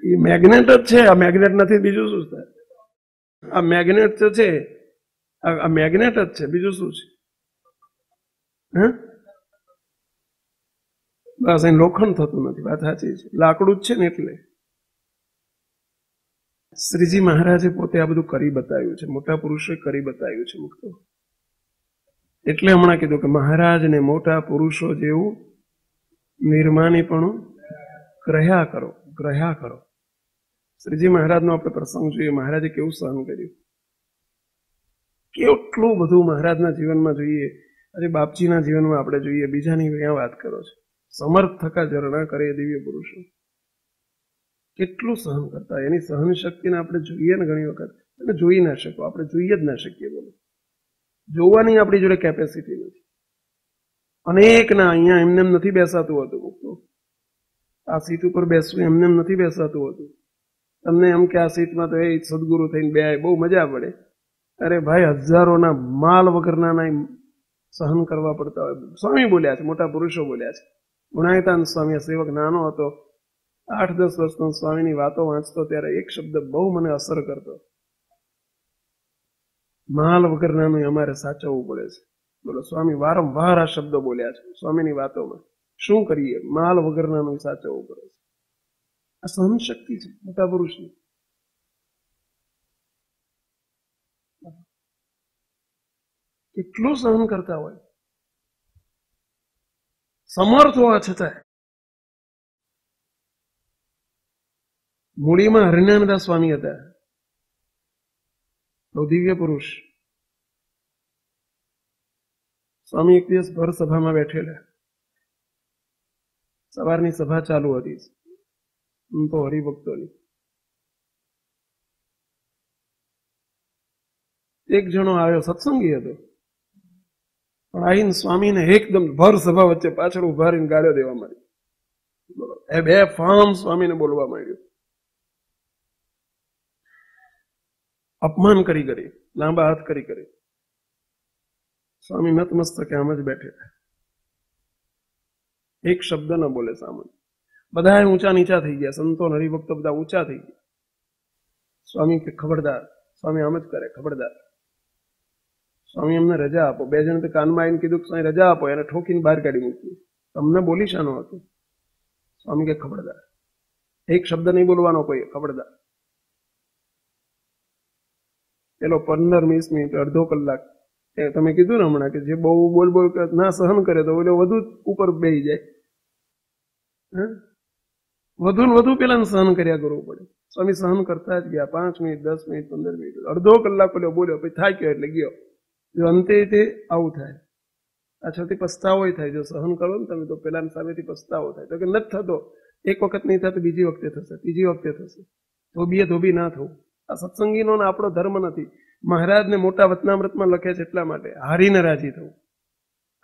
એ મેગ્નેટ જ છે. આ મેગ્નેટ નથી, બીજું શું થાય? આ મેગ્નેટ તો છે, આ મેગ્નેટ જ છે, બીજું શું છે? બસ અહીં લોખંડ થતું નથી. વાત સાચી છે, લાકડું જ છે ને. એટલે શ્રીજી મહારાજે પોતે આ બધું કરી બતાવ્યું છે, મોટા પુરુષોએ કરી બતાવ્યું છે મુક્તો. એટલે હમણાં કીધું કે મહારાજ ને મોટા પુરુષો જેવું નિર્માનીપણું ગ્રહ્યા કરો, ગ્રહ્યા કરો. શ્રીજી મહારાજનો આપણે પ્રસંગ જોઈએ, મહારાજે કેવું સહન કર્યું, કેટલું બધું મહારાજના જીવનમાં જોઈએ. આજે બાપજીના જીવનમાં આપણે જોઈએ, બીજાની અહીંયા વાત કરો છો. સમર્થ થકા ઝરણા કરે દિવ્ય પુરુષો, કેટલું સહન કરતા. એની સહન શક્તિને આપણે જોઈએ ને ઘણી વખત, એટલે જોઈ ના શકો, આપણે જોઈએ જ ના શકીએ. બોલો, જોવાની આપણી જોડે કેપેસિટી નથી. અનેક ના અહીંયા એમને એમ નથી બેસાતું હતું. આ સીટ ઉપર બેસવું એમને એમ નથી બેસાતું હતું. તમને એમ કે આ સીટમાં તો એ સદગુરુ થઈને બે બહુ મજા પડે. અરે ભાઈ, હજારોના માલ વગરના સહન કરવા પડતા હોય. સ્વામી બોલ્યા છે, મોટા પુરુષો બોલ્યા છે. ગુણાયતાન સ્વામી સેવક નાનો હતો, 8-10 વર્ષનો, સ્વામીની વાતો વાંચતો ત્યારે એક શબ્દ બહુ મને અસર કરતો, માલ વગરનાનું અમારે સાચવવું પડે છે. બોલો, સ્વામી વારંવાર આ શબ્દો બોલ્યા છે સ્વામીની વાતોમાં. શું કરીએ, માલ વગરનાનું સાચવવું પડે છે. આ સહન શક્તિ છે મોટા પુરુષની. કેટલું સહન કરતા હોય, સમર્થ હોવા છતાં. મૂળીમાં હરિનાનદાસ સ્વામી હતા, બહુ દિવ્ય પુરુષ. સ્વામી એક દિવસ ભર સભામાં બેઠેલા, સવારની સભા ચાલુ હતી તો હરિભક્તોની. એક જણો આવ્યો, સત્સંગી હતો, પણ આવીને સ્વામીને એકદમ ભર સભા વચ્ચે પાછળ ઉભા રહીને ગાળો દેવા માંડી. એ બે ફામ સ્વામીને બોલવા માંડ્યું, અપમાન કરી કરી, લાંબા હાથ કરી કરી. સ્વામી નતમસ્તકે આમ જ બેઠેલા, એક શબ્દ ન બોલે સામે. બધા ઊંચા નીચા થઈ ગયા, સંતો હરિભક્તો બધા ઊંચા થઈ ગયા. સ્વામી કે ખબરદાર. સ્વામી આમ જ કરે, ખબરદાર. સ્વામી એમને રજા આપો. બે જણ તો કાનમાં આવીને કીધું કે સ્વામી રજા આપો, એને ઠોકીને બહાર કાઢી મૂકી. તમને બોલી શાનો હતું? સ્વામી કે ખબરદાર, એક શબ્દ નહીં બોલવાનો કોઈ, ખબરદાર. પેલો 15-20 મિનિટ, અડધો કલાક, તમે કીધું ને હમણાં કે જે બહુ બોલ બોલ ના સહન કરે તો ઓલો વધુ ઉપર બેસી જાય. વધુ ને વધુ પેલા સહન કર્યા કરવું પડે. સ્વામી સહન કરતા જ ગયા, 5 મિનિટ, 10 મિનિટ, 15 મિનિટ, અડધો કલાક પેલો બોલ્યો, પછી થાક્યો એટલે ગયો. જો અંતે તે આવું થાય, પાછળથી પસ્તાવો થાય. જો સહન કરો ને તમે તો પેલા સામેથી પસ્તાવો થાય. તો કે નથી થતો, એક વખત નહીં થતો, બીજી વખતે થશે, ત્રીજી વખતે થશે. ધોબી ના થવું. આ સત્સંગીનો આપણો ધર્મ નથી. મહારાજને મોટા વચનામૃતમાં લખે છે એટલા માટે, હારીને રાજી થવું.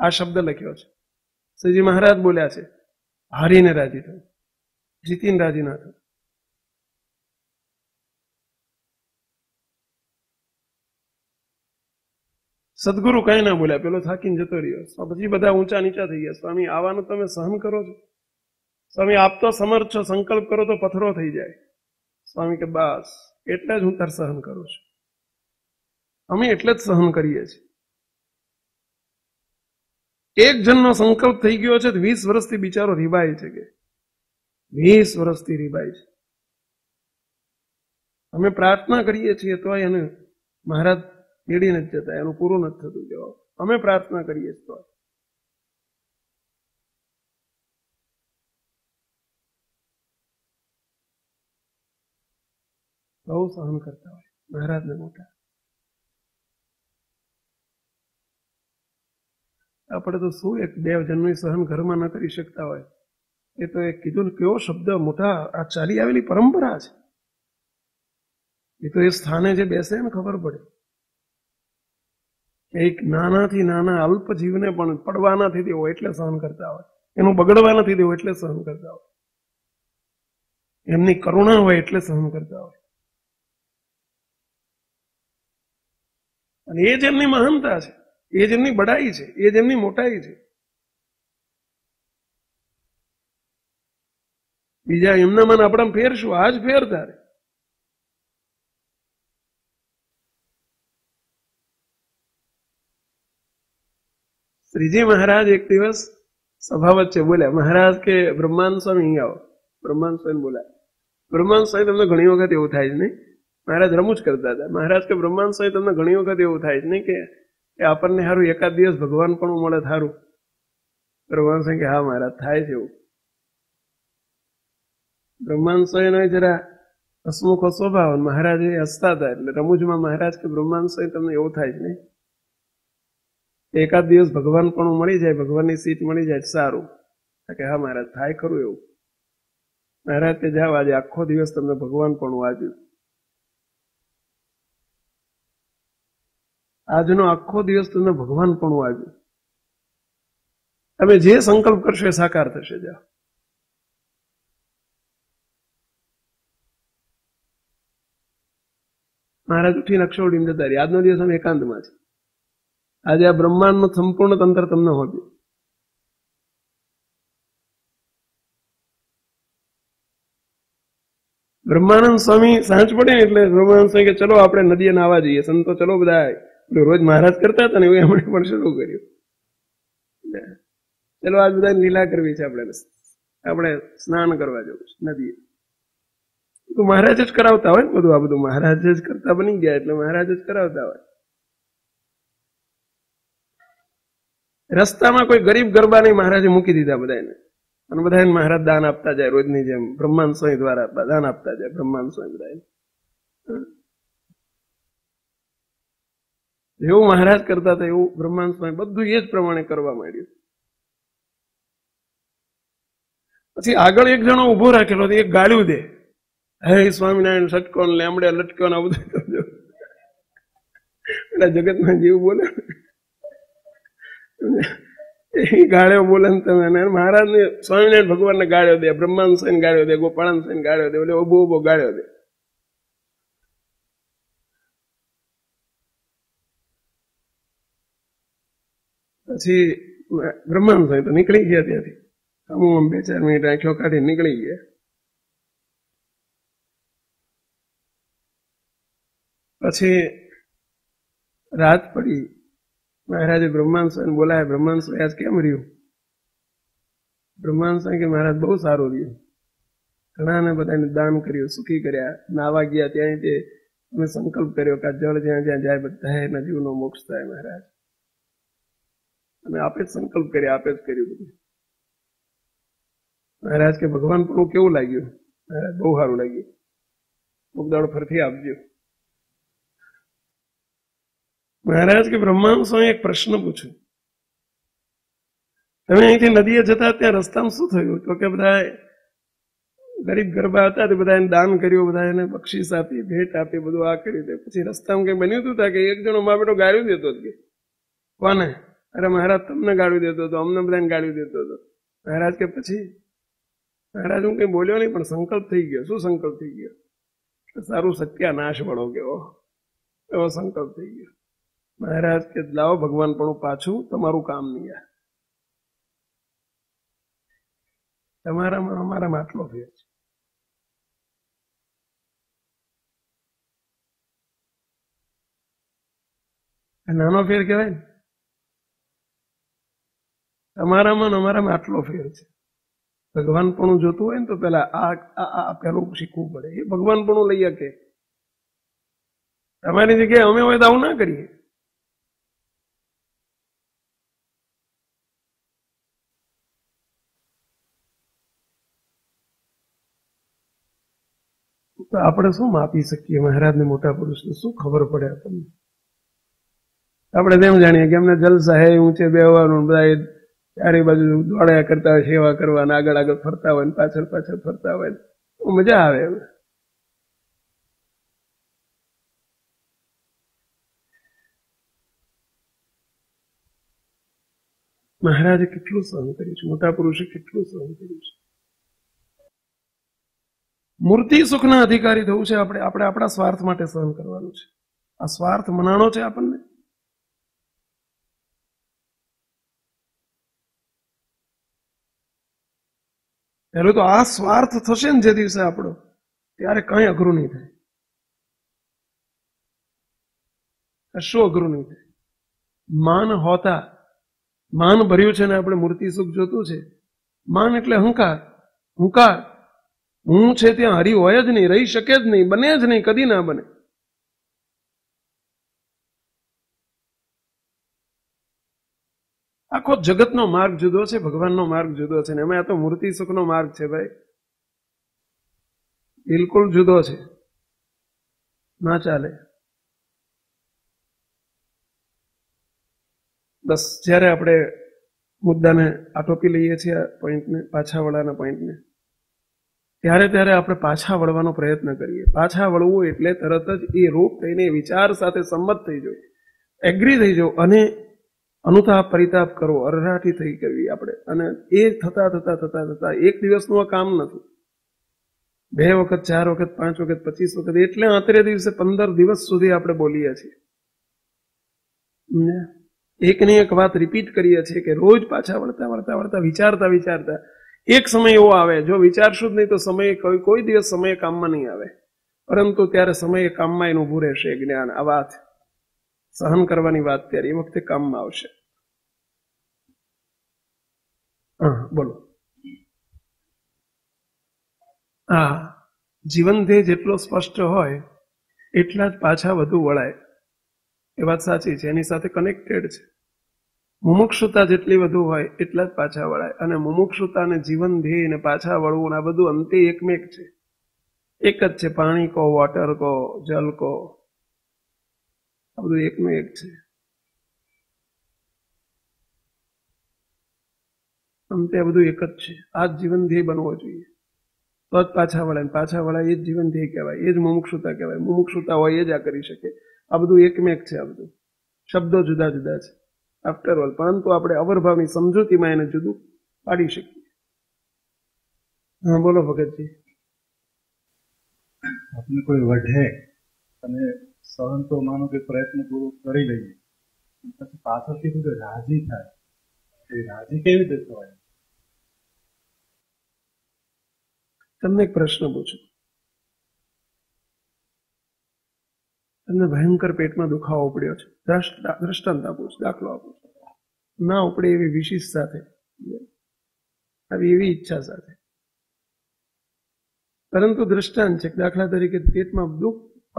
આ શબ્દ લખ્યો છે, શ્રીજી મહારાજ બોલ્યા છે, હારીને રાજી થવું, જીતીને રાજી ના થવું. સદગુરુ કઈ ના બોલ્યા, પેલો થાકીને જતો રહ્યો. પછી બધા ઊંચા નીચા થઈ ગયા. સ્વામી આવાનું તમે સહન કરો છો? સ્વામી આપ તો સમર્થ છો, સંકલ્પ કરો તો પથ્થરો થઈ જાય. સ્વામી કે બસ એટલે જ હું તાર સહન કરું છું. અમે એટલે જ સહન કરીએ છીએ. એક જણનો સંકલ્પ થઈ ગયો છે 20 વર્ષથી બિચારો રીબાય છે, કે 20 વર્ષથી રીબાય છે. અમે પ્રાર્થના કરીએ છીએ તો એને મહારાજ તેડી નથી જતા, એનું પૂરું નથી થતું જવાબ. અમે પ્રાર્થના કરીએ તો બહુ સહન કરતા હોય મહારાજને મોટા. આપણે તો શું એક બે જન્મી સહન ઘરમાં ન કરી શકતા હોય. એ તો એક કીધું ને કેવો શબ્દ મોટા, આ ચાલી આવેલી પરંપરા છે. એ તો એ સ્થાને જે બેસે ને ખબર પડે. એક નાનાથી નાના અલ્પ જીવને પણ પડવા નથી દેવો એટલે સહન કરતા હોય, એનું બગડવા નથી દેવું એટલે સહન કરતા હોય, એમની કરુણા હોય એટલે સહન કરતા હોય. અને એ જ એમની મહાનતા છે, એ જ એમની બડાઈ છે, એ જ એમની મોટાઈ છે. બીજા એમના મન આપણા ફેર શું? આજ ફેર તારે. શ્રીજી મહારાજ એક દિવસ સભા વચ્ચે બોલ્યા, મહારાજ કે બ્રહ્માંડ સ્વામી અહીં આવો. બ્રહ્માંડ સ્વામી બોલ્યા. બ્રહ્માંડ સ્વામી તમને ઘણી વખત એવું થાય છે નહીં? મહારાજ રમૂજ કરતા હતા. મહારાજ કે બ્રહ્માંડ સ્વામી તમને ઘણી વખત એવું થાય છે નહીં કે આપણને સારું એકાદ દિવસ ભગવાન પણ મળે સારું? બ્રહ્માંડ સ્વામી કે હા મહારાજ થાય છે એવું. બ્રહ્માંડ સ્વામીનો જરા હસમુખો સ્વભાવ, મહારાજ એ હસતા હતા એટલે રમૂજમાં મહારાજ કે બ્રહ્માંડ સ્વામી તમને એવું થાય છે નહીં? એકાદ દિવસ ભગવાન પણ મળી જાય, ભગવાનની સીટ મળી જાય સારું. કે હા મહારાજ થાય ખરું એવું. મહારાજ કે જાઓ આજે આખો દિવસ તમને ભગવાન પણ વાંચ્યું. આજનો આખો દિવસ તમને ભગવાન પણ વાંચ્યું. તમે જે સંકલ્પ કરશો એ સાકાર થશે. જાઓ. મહારાજ ઉઠીને અક્ષોડીને જતા રહ્યા. આજનો દિવસ અમે એકાંતમાં છે. આજે આ બ્રહ્માંડનું સંપૂર્ણ તંત્ર તમને હોપ્યું. બ્રહ્માનંદ સ્વામી સાંજ પડે ને એટલે બ્રહ્માનંદ સ્વામી કે ચલો આપણે નદીએ નાવા જઈએ. સંતો ચલો બધા રોજ મહારાજ કરતા હતા ને એવું એમણે પણ શરૂ કર્યું. ચલો આજ બધા લીલા કરવી છે, આપણે સ્નાન કરવા જવું છે નદીએ. તો મહારાજ જ કરાવતા હોય ને બધું. આ બધું મહારાજ જ કરતા બની ગયા એટલે મહારાજ જ કરાવતા હોય. રસ્તામાં કોઈ ગરીબ ગરબા નહીં, મહારાજે મૂકી દીધા બધાને. અને બધાને મહારાજ દાન આપતા જાય રોજની જેમ. બ્રહ્માંડ સ્વામી દ્વારા દાન આપતા જાય બ્રહ્માંડ સ્વામી બધાને. જેવું મહારાજ કરતા હતા એવું બ્રહ્માંડ સ્વામી બધું એ જ પ્રમાણે કરવા માંડ્યું. પછી આગળ એક જણો ઉભો રાખેલો એક ગાળ્યું દે, હે સ્વામિનારાયણ સટકો લેમડે લટકો ને આ બધું કરજો. એટલે જગતમાં જેવું બોલે એ ગાળ્યો બોલે ને તમે. મહારાજ ને સ્વામિનારાયણ ભગવાનને ગાળ્યો દે, બ્રહ્માંડ સ્વામી ગાળ્યો દે, ગોપાળાન સ્વામી ગાળ્યો દે, એટલે ઉભો ઉભો ગાળ્યો દે. પછી બ્રહ્માંડ સ્વામી તો નીકળી ગયા ત્યાંથી. આમ 2-4 મિનિટ આંખો કાઢી નીકળી ગયા. પછી રાત પડી. મહારાજે બ્રહ્માંડ સ્વામી બોલાય, બ્રહ્માંડ સ્વામી આજ કેમ રહ્યું? બ્રહ્માંડ સ્વામી કે મહારાજ બહુ સારું રહ્યું. ઘણાને બધાને દાન કર્યું, સુખી કર્યા. નાવા ગયા ત્યાં તે અમે સંકલ્પ કર્યો કે જળ જ્યાં જ્યાં જાય બધા એના જીવનો મોક્ષ થાય મહારાજ. અને આપે જ સંકલ્પ કર્યા, આપે જ કર્યું બધું. મહારાજ કે ભગવાન પણ કેવું લાગ્યું? મહારાજ બહુ સારું લાગ્યું. મુગદાળ ફરથી આપજો. મહારાજ કે બ્રહ્માંડ સ્વામી એક પ્રશ્ન પૂછ્યો, તમે અહીંથી નદીએ જતા ત્યાં રસ્તામાં શું થયું? તો કે બધા ગરીબ ગરબા હતા તે બધા એને દાન કર્યું, બધા એને બક્ષીસ આપી, ભેટ આપી, બધું આ કર્યું. પછી રસ્તામાં કઈ બન્યું હતું કે એક જણો મા બેટો ગાળ્યું દેતો હતો. કે કોને? અરે મહારાજ તમને ગાળ્યું દેતો હતો, અમને બધાને ગાળ્યું દેતો હતો. મહારાજ કે પછી? મહારાજ હું કઈ બોલ્યો નહીં પણ સંકલ્પ થઈ ગયો. શું સંકલ્પ થઈ ગયો? સારું સત્યાનાશ વાળો કેવો એવો સંકલ્પ થઈ ગયો. મહારાજ કે લાવો ભગવાન પણ પાછું તમારું કામ નહીં. તમારામાં અમારામાં આટલો ફેર છે. નાનો ફેર કહેવાય ને. તમારામાં અમારામાં આટલો ફેર છે. ભગવાન પણ જોતું હોય ને તો પેલા આ પેલું શીખવું પડે. એ ભગવાન પણ લઈ શકે. તમારી જગ્યાએ અમે હોય તો આવું ના કરીએ. તો આપણે શું માપી શકીએ? મહારાજને મોટા પુરુષને શું ખબર પડે આપણને? આપણે તેમ જાણીએ કે એમને જલસા હે, ઊંચે બેહવાનું, બધા ચારે બાજુ દોડ્યા કરતા હોય, સેવા કરવાના, આગળ આગળ ફરતા હોય, પાછળ પાછળ ફરતા હોય, મજા આવે. મહારાજે કેટલું સહન કર્યું છે, મોટા પુરુષે કેટલું સહન કર્યું છે. મૂર્તિ સુખના અધિકારી થવું છે. આપણે આપણા સ્વાર્થ માટે સહન કરવાનું છે. આ સ્વાર્થ મનાણો છે આપણને. પહેલું તો આ સ્વાર્થ થશે ને જે દિવસે આપણો, ત્યારે કઈ અઘરું નહીં થાય. કશું અઘરું નહીં થાય. માન હોતા, માન ભર્યું છે ને આપણે મૂર્તિ સુખ જોતું છે. માન એટલે અહંકાર. હુંકાર. હું છે ત્યાં હરી હોય જ નહીં, રહી શકે જ નહીં, બને જ નહીં, કદી ના બને. આખો જગતનો માર્ગ જુદો છે, ભગવાનનો માર્ગ જુદો છે, ને એમાં આ તો મૂર્તિ સુખનો માર્ગ છે ભાઈ, બિલકુલ જુદો છે, ના ચાલે. બસ જયારે આપણે મુદ્દાને આટોપી લઈએ છીએ, આ પોઈન્ટને, પાછા વળવાના પોઈન્ટને, ત્યારે આપણે પાછા વળવાનો પ્રયત્ન કરીએ. પાછા વળવું એટલે તરત જ એ રૂપ થઈને વિચાર સાથે સંમત થઈ જવું, એગ્રી થઈ જવું અને અનુતાપ પરિતાપ કરવો, અરરાટી થઈ કરવી આપણે. અને એ થતા થતા થતા થતા એક દિવસનું આ કામ નથી. 2 વખત 4 વખત 5 વખત 25 વખત, એટલે આતરે દિવસે 15 દિવસ સુધી આપણે બોલીએ છીએ. એકની એક વાત રિપીટ કરીએ છીએ કે રોજ પાછા વળતા વળતા વળતા, વિચારતા વિચારતા એક સમય એવો આવે, જો વિચારશું જ નહીં તો સમય કોઈ દિવસ સમય કામમાં નહીં આવે, પરંતુ ત્યારે સમય કામમાં એનું ઉભું રહેશે. જ્ઞાન, આ વાત સહન કરવાની વાત ત્યારે એ વખતે કામમાં આવશે. હા બોલો. હા, જીવન ધ્યેય જેટલો સ્પષ્ટ હોય એટલા જ પાછા વધુ વળાય, એ વાત સાચી છે, એની સાથે કનેક્ટેડ છે. મુમુક્ષુતા જેટલી વધુ હોય એટલા જ પાછા વળાય. અને મુમુક્ષુતા ને જીવન ધ્યેય ને પાછા વળવું આ બધું અંતે એકમેક છે, એક જ છે. પાણી કહો, વોટર કહો, જલ કહો, આ બધું એકનું એક છે. અંતે આ બધું એક જ છે. આ જ જીવન ધ્યેય બનવો જોઈએ, તો જ પાછા વળાય. પાછા વળાય એ જ જીવન ધ્યેય કહેવાય, એ જ મુમુક્ષુતા કહેવાય. મુમુક્ષુતા હોય એ જ આ કરી શકે. આ બધું એકમેક છે. આ બધું શબ્દો જુદા જુદા છે આફ્ટર ઓલ, પરંતુ આપણે અવરભાવની સમજૂતીમાં એને જુદું પાડી શકીએ. હા બોલો ભગતજી. આપણે કોઈ વઢે અને સહન તો માનો કે પ્રયત્ન પૂરો કરી લઈએ, પછી પાછળથી બધું રાજી થાય, એ રાજી કેવી રીતે થવાય? તમને એક પ્રશ્ન પૂછું. તમને ભયંકર પેટમાં દુખાવો પડ્યો છે, દ્રષ્ટાંત આપું છું, દાખલો આપું છું. ના ઉપડે એવી વિશિષ્ટ સાથે, આવી એવી ઈચ્છા સાથે, પરંતુ દ્રષ્ટાંત છે. દાખલા તરીકે પેટમાં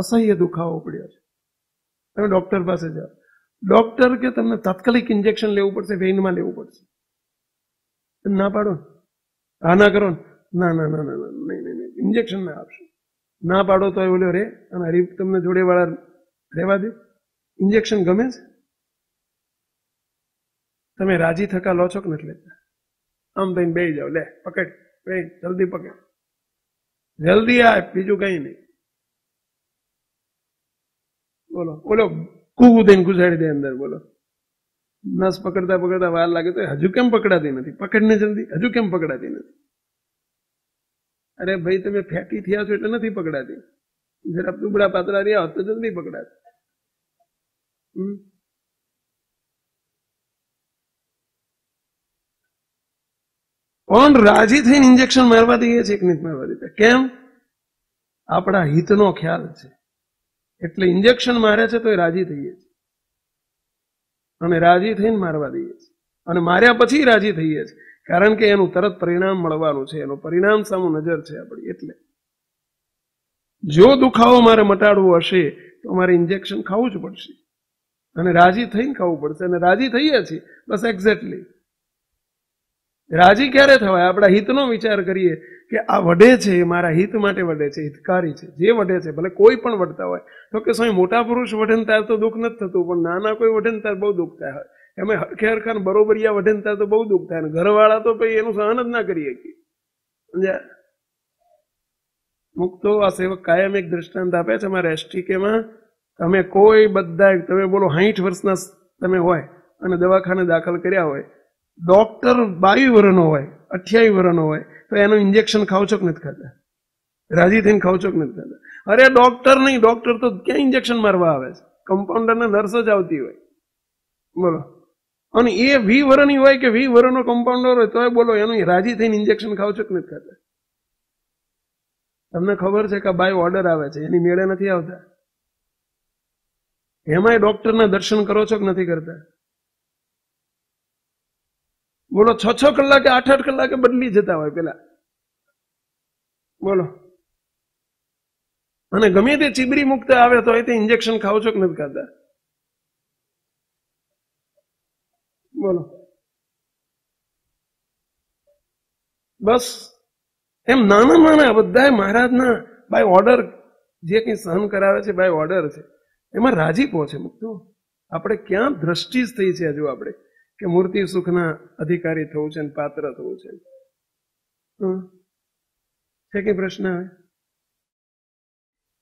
અસહ્ય દુખાવો પડ્યો છે, તમે ડોક્ટર પાસે જાઓ, ડોક્ટર કે તમને તાત્કાલિક ઇન્જેક્શન લેવું પડશે, વેઇનમાં લેવું પડશે. તમે ના પાડો, હા ના કરો, ના ના ના ના નહીં નહીં ઇન્જેક્શન ના આપશો. ના પાડો તો બોલ્યો રે, અને હરી તમને જોડે વાળા રહેવા દે. ઇન્જેક્શન ગમે છે? તમે રાજી થકા લો છો કે નથી લેતા? આમ થઈને બેસી જાઓ, લે પકડ, જલ્દી પકડ, જલ્દી આ, બીજું કઈ નહીં. બોલો બોલો, કૂવું દઈને ઘુસાડી દે અંદર. બોલો, નસ પકડતા પકડતા વાર લાગે તો હજુ કેમ પકડાતી નથી? પકડને જલ્દી, હજુ કેમ પકડાતી નથી? અરે ભાઈ, તમે ફેટી થયા છો એટલે નથી પકડાતી. જરા દુબળા પાતળા રહ્યા હોત તો જલ્દી પકડાત. પણ રાજી થઈને ઇન્જેક્શન મારવા દઈએ છીએ કે નથી મારવા દેતા? કેમ? આપણા હિતનો ખ્યાલ છે એટલે ઇન્જેક્શન મારે છે તો એ રાજી થઈએ છીએ અને રાજી થઈને મારવા દઈએ છીએ અને માર્યા પછી રાજી થઈએ છીએ, કારણ કે એનું તરત પરિણામ મળવાનું છે, એનું પરિણામ સામું નજર છે આપણી. એટલે જો દુખાવો મારે મટાડવો હશે તો મારે ઇન્જેક્શન ખાવું જ પડશે અને રાજી થઈને ખાવું પડશે અને રાજી થઈએ છીએ. બસ એક્ઝેક્ટલી. રાજી ક્યારે થવાય? આપણા હિતનો વિચાર કરીએ કે આ વઢે છે એ મારા હિત માટે વઢે છે, હિતકારી છે. જે વઢે છે ભલે કોઈ પણ વઢતા હોય તો કે સ્વામી મોટા પુરુષ વઢે ને ત્યારે તો દુઃખ નથી થતું, પણ નાના કોઈ વઢે ને ત્યારે બહુ દુઃખ થાય. એમાં હરખે હરખા બરોબરિયા વઢે ને ત્યારે તો બહુ દુઃખ થાય. ઘરવાળા તો પછી એનું સહન જ ના કરી શકીએ. મુક્તો આ સેવક કાયમ એક દ્રષ્ટાંત આપે છે અમારે એસટીકેમાં. તમે કોઈ બધા તમે બોલો 60 વર્ષના તમે હોય અને દવાખાને દાખલ કર્યા હોય, ડોક્ટર 22 વર્ષનો હોય 28 વર્ષનો હોય તો એનું ઇન્જેક્શન ખાવ છો કે નથી ખાતા? રાજી થઈને ખાવ છો કે નથી ખાતા? અરે ડોક્ટર નહીં, ડોક્ટર તો ક્યાં ઇન્જેક્શન મારવા આવે છે? કમ્પાઉન્ડર ને નર્સ જ આવતી હોય. બોલો. અને એ 20 વર્ષની હોય કે 20 વર્ષનો કમ્પાઉન્ડર હોય તોય બોલો એનું રાજી થઈને ઇન્જેક્શન ખાવ છો કે નથી ખાતા? તમને ખબર છે કે બાય ઓર્ડર આવે છે, એની મેળે નથી આવતા. એમાંય ડોક્ટરના દર્શન કરો છો કે નથી કરતા? બોલો 6 કલાકે 8 કલાકે બદલી જતા હોય પેલા. બોલો. અને ગમે તે ચીબરી મુક્ત આવે તો એ ઇન્જેક્શન ખાવ છો કે નથી ખાતા? બોલો. બસ એમ નાના નાના બધા મહારાજના બાય ઓર્ડર જે કંઈ સહન કરાવે છે બાય ઓર્ડર છે, એમાં રાજીપો છે. મુક્તો આપણે ક્યાં દ્રષ્ટિ જ થઈ છે હજુ આપણે કે મૂર્તિ સુખના અધિકારી થવું છે ને પાત્ર થવું છે. કઈ પ્રશ્ન આવે?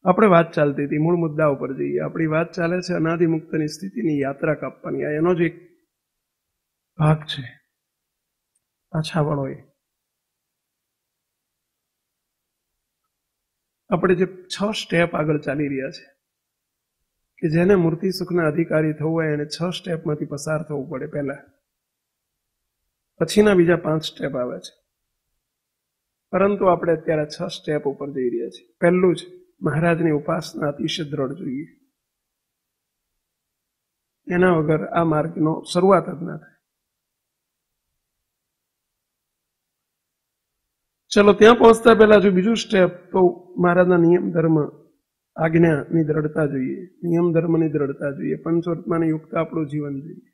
આપણે વાત ચાલતી હતી, મૂળ મુદ્દા ઉપર જઈએ. આપણી વાત ચાલે છે અનાદિ મુક્તની સ્થિતિની યાત્રા કાપવાની. આ એનો જ એક ભાગ છે. પાછા વળો. આપણે જે 6 સ્ટેપ આગળ ચાલી રહ્યા છે કે જેને મૂર્તિ સુખના અધિકારી થવું હોય એને 6 સ્ટેપમાંથી પસાર થવું પડે પહેલા, પછીના બીજા 5 સ્ટેપ આવે છે. પરંતુ આપણે અત્યારે 6 સ્ટેપ ઉપર જઈ રહ્યા છીએ. પહેલું છે મહારાજની ઉપાસના અતિશય દ્રઢ જોઈએ. એના વગર આ માર્ગનો શરૂઆત જ ના થાય. ચલો ત્યાં પહોંચતા પહેલા જો બીજું સ્ટેપ તો મહારાજના નિયમ ધર્મ આજ્ઞાની દ્રઢતા જોઈએ, નિયમ ધર્મની દ્રઢતા જોઈએ, પંચવર્તમાની યુક્ત આપણું જીવન જોઈએ.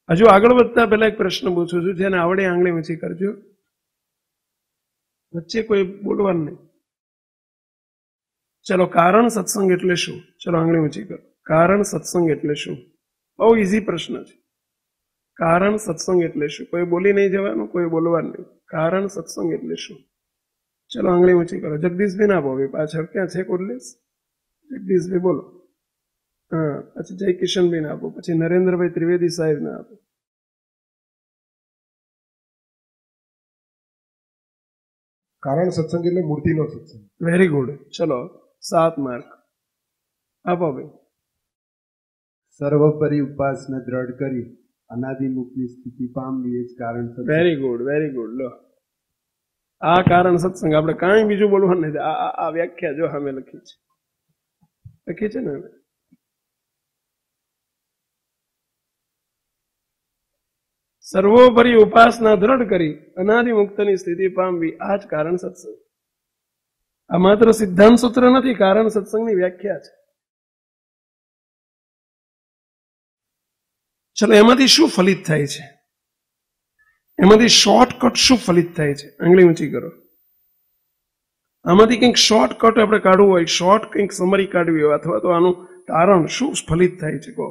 હજુ આગળ વધતા પહેલા એક પ્રશ્ન પૂછું છું, જેને આવડે આંગળી ઊંચી કરજો. વચ્ચે કોઈ બોલવાનું નહીં. ચલો, કારણ સત્સંગ એટલે શું? ચલો આંગળી ઊંચી કરો. કારણ સત્સંગ એટલે શું? બહુ ઇઝી પ્રશ્ન છે. કારણ સત્સંગ એટલે શું? કોઈ બોલી નહીં જવાનું, કોઈ બોલવાનું નહીં. કારણ સત્સંગ એટલે શું? ચલો આંગળી ઊંચી કરો. જગદીશભાઈ ના આપો પાછળ. ક્યાં છે કોલ્લેશ? જગદીશભાઈ બોલો. હા, પછી જય કિશનભાઈ ના આપો, પછી નરેન્દ્રભાઈ ત્રિવેદી સાહેબ ના આપો. કારણ સત્સંગ એટલે મૂર્તિનો સત્સંગ. Very good. ચલો 7 માર્ક આપો ભાઈ. સર્વોપરી ઉપાસના દ્રઢ કરી અનાદિ મુક્તની સ્થિતિ પામવી એ જ કારણ સત્સંગ. Very good, very good. લો, આ કારણ સત્સંગ. આપણે કાંઈ બીજું બોલવાનું નથી. આ વ્યાખ્યા જો સામે લખી છે ને. સર્વોપરી ઉપાસના દ્રઢ કરી અનાદિ મુક્તની સ્થિતિ પામવી આ જ કારણ સત્સંગ. આ માત્ર સિદ્ધાંત સૂત્ર નથી, કારણ સત્સંગની વ્યાખ્યા છે. ચલો, એમાંથી શું ફલિત થાય છે? એમાંથી શોર્ટકટ શું ફલિત થાય છે? આંગળી ઊંચી કરો. આમાંથી કંઈક શોર્ટકટ આપણે કાઢવું હોય, શોર્ટ કંઈક સમરી કાઢવી હોય, અથવા તો આનું તારણ શું ફલિત થાય છે? કહો.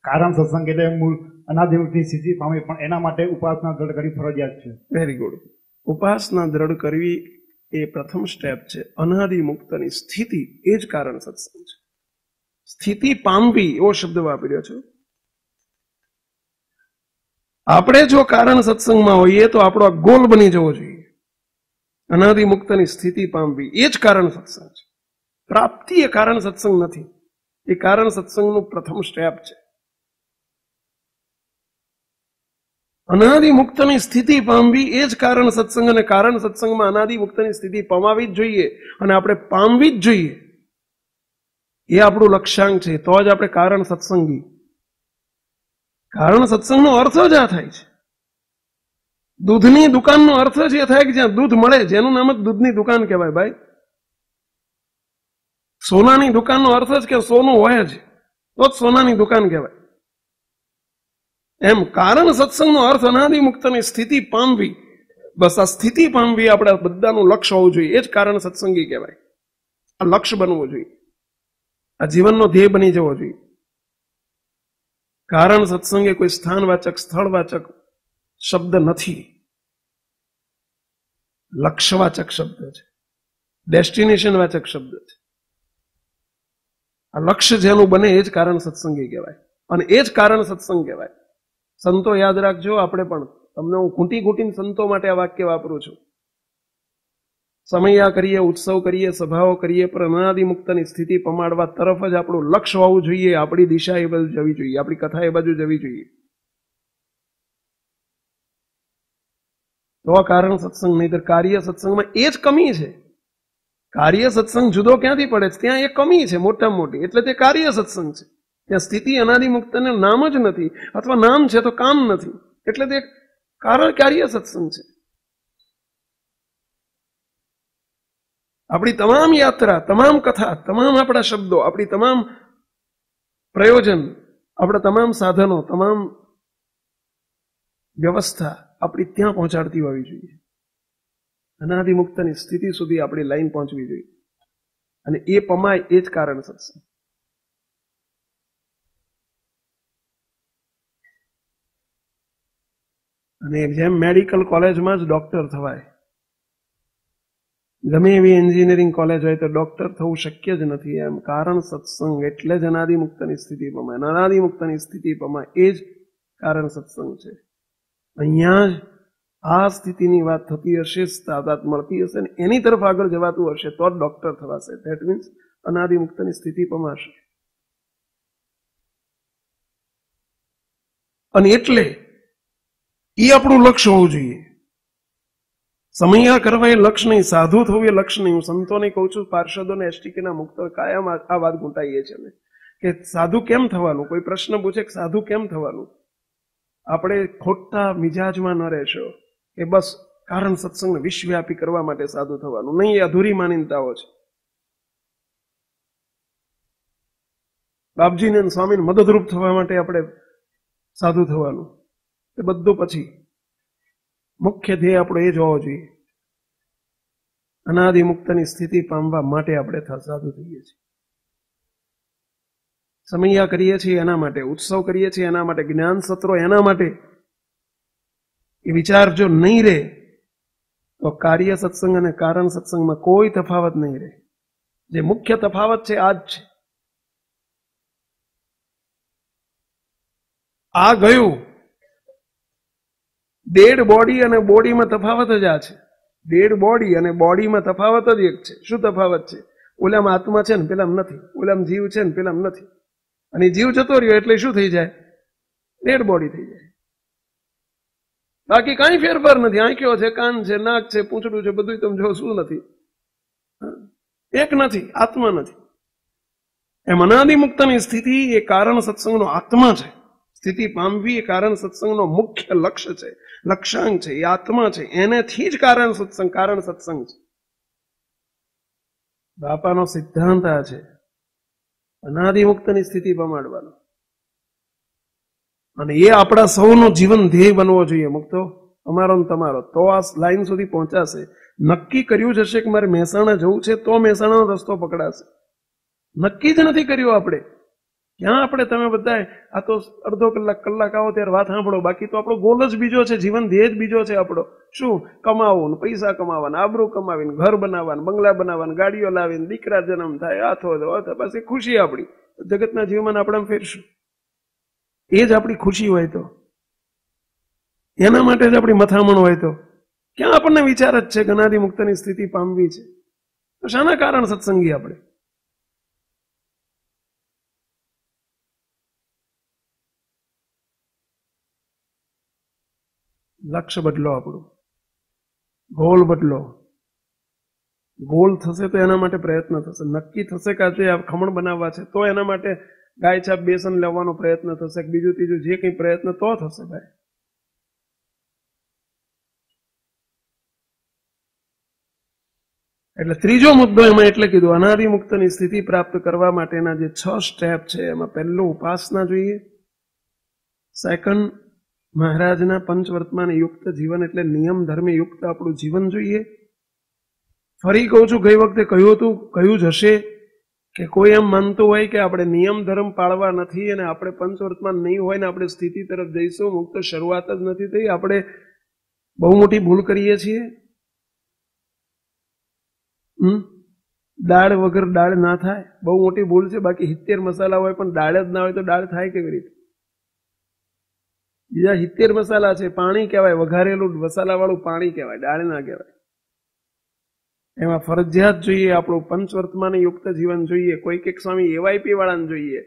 કારણ સત્સંગ એટલે મૂળ અનાદિમુક્તની સ્થિતિ પામી, પણ એના માટે ઉપાસના દ્રઢ કરવી ફરજિયાત છે. Very good. ઉપાસના દ્રઢ કરવી એ પ્રથમ સ્ટેપ છે. અનાદિ મુક્તની સ્થિતિ એ જ કારણ સત્સંગ છે. સ્થિતિ પામવી એવો શબ્દ વાપર્યો છે. આપણે જો કારણ સત્સંગમાં હોઈએ તો આપણો ગોલ બની જવો જોઈએ. અનાદિ મુક્તની સ્થિતિ પામવી એ જ કારણ સત્સંગ છે. પ્રાપ્તિ એ કારણ સત્સંગ નથી. એ કારણ સત્સંગનું પ્રથમ સ્ટેપ છે. અનાદિ મુક્તની સ્થિતિ પામવી એ જ કારણ સત્સંગ, અને કારણ સત્સંગમાં અનાદિ મુક્તની સ્થિતિ પામવી જ જોઈએ અને આપણે પામવી જ જોઈએ. એ આપણું લક્ષ્યાંક છે. તો જ આપણે કારણ સત્સંગી. કારણ સત્સંગનો અર્થ જ આ થાય છે. દૂધની દુકાનનો અર્થ જ એ થાય કે જ્યાં દૂધ મળે, જેનું નામ જ દૂધની દુકાન કહેવાય ભાઈ. સોનાની દુકાનનો અર્થ જ કે સોનું હોય જ, તો જ સોનાની દુકાન કહેવાય. એમ કારણ સત્સંગનો અર્થ અનાદિ મુક્તની સ્થિતિ પામવી. બસ આ સ્થિતિ પામવી આપણા બધાનું લક્ષ્ય હોવું જોઈએ. એ જ કારણ સત્સંગી કહેવાય. આ લક્ષ્ય બનવું જોઈએ, આ જીવનનો ધ્યેય બની જવો જોઈએ. કારણ સત્સંગ એ કોઈ સ્થાનવાચક સ્થળવાચક શબ્દ નથી, લક્ષ્યવાચક શબ્દ છે, ડેસ્ટિનેશન વાચક શબ્દ છે. આ લક્ષ્ય જેનું બને એ જ કારણ સત્સંગી કહેવાય, અને એ જ કારણ સત્સંગ કહેવાય. સંતો યાદ રાખજો, આપણે પણ, તમને હું ખૂંટી ખૂંટીને સંતો માટે આ વાક્ય વાપરું છું. સમયા કરીએ, ઉત્સવ કરીએ, સભાઓ કરીએ, પણ અનાદિ મુક્તની સ્થિતિ પમાડવા તરફ જ આપણું લક્ષ્ય હોવું જોઈએ. આપણી દિશા એ બાજુ જવી જોઈએ, આપણી કથા એ બાજુ જવી જોઈએ. તો કારણ સત્સંગ, નહીતર કાર્ય સત્સંગમાં એ જ કમી છે. કાર્ય સત્સંગ જુદો ક્યાંથી પડે છે? ત્યાં એ કમી છે મોટામાં મોટી, એટલે તે કાર્ય સત્સંગ છે. ત્યાં સ્થિતિ અનાદિ મુક્તને નામ જ નથી, અથવા નામ છે તો કામ નથી, એટલે તે કાર્ય સત્સંગ છે. આપણી તમામ યાત્રા, તમામ કથા, તમામ આપણા શબ્દો, આપણી તમામ પ્રયોજન, આપણા તમામ સાધનો, તમામ વ્યવસ્થા આપણી ત્યાં પહોંચાડતી હોવી જોઈએ. અનાદિ મુક્તની સ્થિતિ સુધી આપણી લાઈન પહોંચવી જોઈએ, અને એ પમાય એ જ કારણ સત્સંગ. અને જેમ મેડિકલ કોલેજમાં જ ડોક્ટર થવાય, ગમે એવી એન્જિનિયરિંગ કોલેજ હોય તો ડોક્ટર થવું શક્ય જ નથી. એમ કારણ સત્સંગ એટલે જ અનાદિ મુક્તની સ્થિતિ પમાય. અનાદિ મુક્તની સ્થિતિ પમાય એ જ કારણ સત્સંગ છે. અહીંયા જ આ સ્થિતિની વાત થતી હશે, તાકાત મળતી હશે, ને એની તરફ આગળ જવાતું હશે તો જ ડોક્ટર થવાશે. ધેટ મીન્સ અનાદિ મુક્તની સ્થિતિ પમાશે. અને એટલે એ આપણું લક્ષ્ય હોવું જોઈએ. સમયા કરવા એ લક્ષ્ય નહીં, સાધુ થવું એ લક્ષ્ય નહીં. હું સંતોને કહું છું, પાર્ષદોને, એસટીકેના મુક્તો કાયમ આ વાત ગુંટાઈએ છીએ કે સાધુ કેમ થવાનું. કોઈ પ્રશ્ન પૂછે કે સાધુ કેમ થવાનું, આપણે ખોટા મિજાજમાં ન રહેશો કે બસ કારણ સત્સંગને વિશ્વવ્યાપી કરવા માટે સાધુ થવાનું. નહીં, એ અધૂરી માન્યતાઓ છે. બાપજીને સ્વામીને મદદરૂપ થવા માટે આપણે સાધુ થવાનું, એ બધું પછી. મુખ્ય ધ્યેય આપણો એ જ હોવો જોઈએ. અનાદિ મુક્તની સ્થિતિ પામવા માટે આપણે સાધુ થઈએ છીએ. સમયા કરીએ છીએ એના માટે, ઉત્સવ કરીએ છીએ એના માટે, જ્ઞાન સત્રો એના માટે. એ વિચાર જો નહીં રહે તો કાર્ય સત્સંગ અને કારણ સત્સંગમાં કોઈ તફાવત નહીં રહે. જે મુખ્ય તફાવત છે આ જ છે. આ ગયું, ડેડ બોડી અને બોડીમાં તફાવત જ આ છે. ડેડ બોડી અને બોડીમાં તફાવત જ એક છે. શું તફાવત છે? ઓલામાં આત્મા છે ને પેલામાં નથી, ઓલામાં જીવ છે ને પેલામાં નથી. અને જીવ જતો રહ્યો એટલે શું થઈ જાય? ડેડ બોડી થઈ જાય. બાકી કઈ ફેરફાર નથી. આંખ્યો છે, કાન છે, નાક છે, પૂંછડું છે, બધું તમે જો શું નથી? એક નથી, આત્મા નથી. એમ અનાદિ મુક્તની સ્થિતિ એ કારણ સત્સંગનો આત્મા છે. સ્થિતિ પામવી એ કારણ સત્સંગનો મુખ્ય લક્ષ્ય છે, લક્ષ્યાંક છે, એ આત્મા છે. એનેથી જ કારણ સત્સંગ છે. બાપાનો સિદ્ધાંત આ છે, અનાદિ મુક્તની સ્થિતિ પમાડવાનો. અને એ આપણા સૌનો જીવન ધ્યેય બનવો જોઈએ. મુક્તો અમારો ને તમારો, તો આ લાઈન સુધી પહોંચાશે. નક્કી કર્યું જ હશે કે મારે મહેસાણા જવું છે તો મહેસાણાનો રસ્તો પકડાશે. નક્કી જ નથી કર્યું આપણે. ક્યાં આપણે તમે બધા આ તો અડધો કલાક આવો ત્યારે વાત સાંભળો, બાકી તો આપણો ગોલ જ બીજો છે, જીવન ધ્યેય જ બીજો છે આપણો. શું? કમાવું, પૈસા કમાવાના, આબરૂ કમાવીને, ઘર બનાવવાનું, બંગલા બનાવવાનું, ગાડીઓ લાવીને, દીકરા જન્મ થાય, હાથો બસ એ ખુશી આપણી. જગતના જીવનમાં આપણે ફેરશું. એ જ આપણી ખુશી હોય તો, એના માટે જ આપણી મથામણ હોય તો, ક્યાં આપણને વિચાર જ છે કે અનાદિ મુક્તની સ્થિતિ પામવી છે? તો શાના કારણ સત્સંગી આપણે? લક્ષ્ય બદલો, આપણું ગોલ બદલો. ગોલ થશે તો એના માટે પ્રયત્ન થશે. નક્કી થશે કે આજે આ ખમણ બનાવવા છે તો એના માટે ગાય છાપ બેસન લેવાનો પ્રયત્ન થશે, બીજું ત્રીજું જે કંઈ પ્રયત્ન તો થશે ભાઈ. એટલે ત્રીજો મુદ્દો એમાં એટલે કીધું અનાદિ મુક્તની સ્થિતિ પ્રાપ્ત કરવા માટેના જે 6 સ્ટેપ છે એમાં પહેલું ઉપાસના જોઈએ. સેકન્ડ, મહારાજના પંચવર્તમાન યુક્ત જીવન એટલે નિયમ ધર્મે યુક્ત આપણું જીવન જોઈએ. ફરી કહું છું, ગઈ વખતે કહ્યું હતું, કહ્યું જ હશે કે કોઈ એમ માનતું હોય કે આપણે નિયમ ધર્મ પાળવા નથી અને આપણે પંચવર્તમાન નહીં હોય ને આપણે સ્થિતિ તરફ જઈશું, મુક્ત શરૂઆત જ નથી થઈ, આપણે બહુ મોટી ભૂલ કરીએ છીએ. દાળ વગર દાળ ના થાય, બહુ મોટી ભૂલ છે. બાકી 70 મસાલા હોય પણ દાળ જ ના હોય તો દાળ થાય કેવી રીતે? બીજા 70 મસાલા છે, પાણી કહેવાય, વઘારેલું મસાલા વાળું પાણી કહેવાય, દાળ ના કહેવાય. એમાં ફરજિયાત જોઈએ આપણું પંચવર્તમાન યુક્ત જીવન જોઈએ. કોઈક એક સ્વામી એવાયપી વાળાને જોઈએ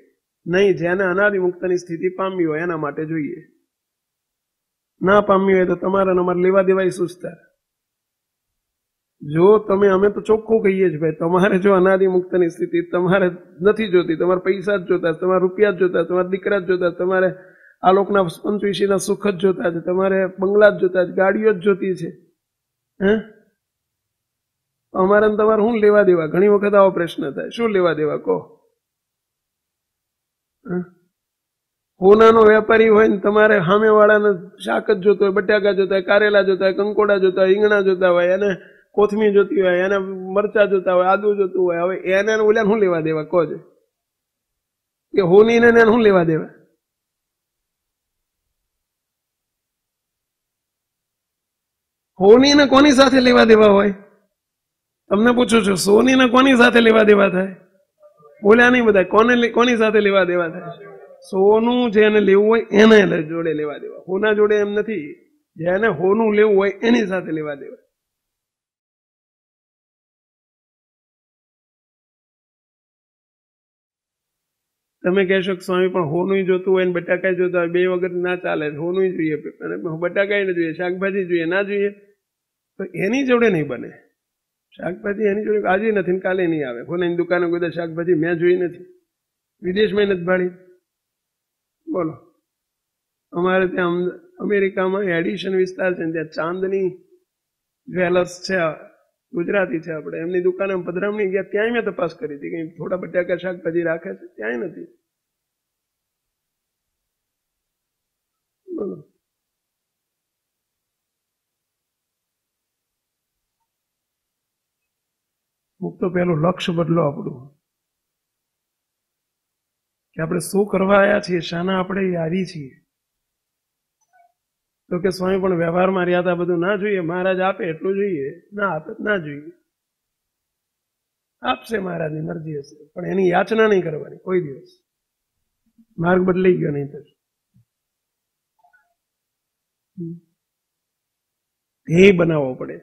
નહીં, જેને અનાદિ મુક્તની સ્થિતિ પામવી હોય એના માટે જોઈએ. ના પામવી હોય તો તમારે અમારે લેવા દેવાય સુસ્તા. જો તમે, અમે તો ચોખ્ખું કહીએ છીએ ભાઈ, તમારે જો અનાદિ મુક્તની સ્થિતિ તમારે નથી જોતી, તમારે પૈસા જ જોતા, તમારે રૂપિયા જ જોતા, તમારે દીકરા જ જોતા, તમારે આ લોકના પંચવીસીના સુખ જ જોતા છે, તમારે બંગલા જ જોતા છે, ગાડીઓ જ જોતી છે, અમારે તમારે શું લેવા દેવા? ઘણી વખત આવો પ્રશ્ન થાય, શું લેવા દેવા કહો? હોનાનો વેપારી હોય ને તમારે સામેવાળાને શાક જ જોતો હોય, બટાકા જોતા હોય, કારેલા જોતા હોય, કંકોડા જોતા હોય, રીંગણા જોતા હોય, એને કોથમી જોતી હોય, એને મરચા જોતા હોય, આદુ જોતું હોય, હવે એને ઓલા શું લેવા દેવા કહો છે? કે હોનીને શું લેવા દેવા? હોનીને કોની સાથે લેવા દેવા હોય? તમને પૂછું છું, સોનીને કોની સાથે લેવા દેવા થાય? બોલ્યા નહીં બધા. કોની સાથે લેવા દેવા થાય? સોનું જેને લેવું હોય એને જોડે લેવા દેવા. હોના જોડે એમ નથી, જેને હોનું લેવું હોય એની સાથે લેવા દેવા. તમે કહેશો કે સ્વામી પણ હોનું જોતું હોય ને બટાકા જોતા હોય, બે વગર ના ચાલે, હોનું જોઈએ અને બટાકા જોઈએ, શાકભાજી જોઈએ, ના જોઈએ તો એની જોડે નહીં બને. શાકભાજી એની જોડે આજે નથી ને કાલે નહીં આવે. હોનાની દુકાને કોઈ શાકભાજી મેં જોઈ નથી, વિદેશમાં નથી ભાડી. બોલો, અમારે ત્યાં અમેરિકામાં એડિશન વિસ્તાર છે, ત્યાં ચાંદની જ્વેલર્સ છે, ગુજરાતી છે આપણે, એમની દુકાને પધરામણી ગયા, ત્યાંય મેં તપાસ કરી હતી કે થોડા બટાકા શાકભાજી રાખે છે, ત્યાંય નથી. બોલો, તો પેલું લક્ષ્ય બદલો આપણું, કે આપણે શું કરવા આવ્યા છીએ, શાના આપણે યારી છીએ. તો કે સ્વામી પણ વ્યવહારમાં રહ્યા હતા બધું ના જોઈએ, મહારાજ આપે એટલું જોઈએ, ના આપે ના જોઈએ. આપશે, મહારાજની મરજી હશે, પણ એની યાચના નહીં કરવાની કોઈ દિવસ. માર્ગ બદલાઈ ગયો નહીં તો ધ્યેય બનાવવો પડે.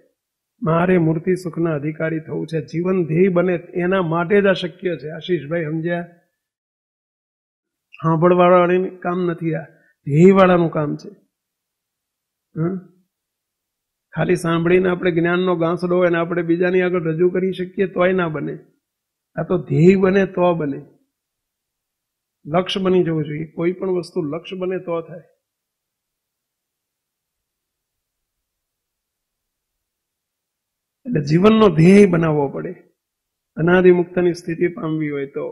મારે મૂર્તિ સુખના અધિકારી થવું છે, જીવન ધ્યેય બને એના માટે જ આ શક્ય છે. આશીષભાઈ સમજ્યા? સાંભળવાળાનું કામ નથી, આ ધ્યેય વાળાનું કામ છે. ખાલી સાંભળીને આપણે જ્ઞાનનો ગાંસડો હોય ને આપણે બીજાની આગળ રજૂ કરી શકીએ તોય ના બને. આ તો ધ્યેય બને તો બને, લક્ષ્ય બની જવું જોઈએ. કોઈ પણ વસ્તુ લક્ષ્ય બને તો થાય. એટલે જીવનનો ધ્યેય બનાવવો પડે. અનાદિ મુક્તની સ્થિતિ પામવી હોય તો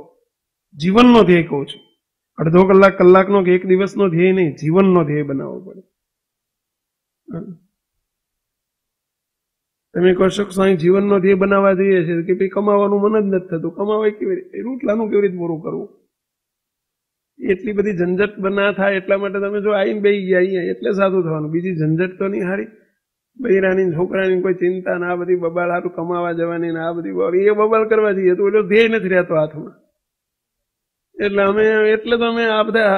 જીવનનો ધ્યેય કહું છું, અડધો કલાક કલાકનો કે એક દિવસનો ધ્યેય નહીં, જીવનનો ધ્યેય બનાવવો પડે. તમે કહો છો સ્વામી જીવનનો ધ્યેય બનાવવા જોઈએ છે કે ભાઈ કમાવાનું મન જ નથી થતું, કમાવાય કેવી રીતે, રૂટલાનું કેવી રીતે પૂરું કરવું? એટલી બધી ઝંઝટ ના થાય એટલા માટે તમે જો આવીને બેસી ગયા અહીંયા એટલે સાદું થવાનું, બીજી ઝંઝટ તો નહીં હારી. બૈરાની છોકરાની કોઈ ચિંતા ના, આ બધી બબાલ હારું કમાવા જવાની ને આ બધી એ બબાલ કરવા જઈએ તો એટલો ધ્યેય નથી રહેતો હાથમાં. એટલે તો અમે આ બધા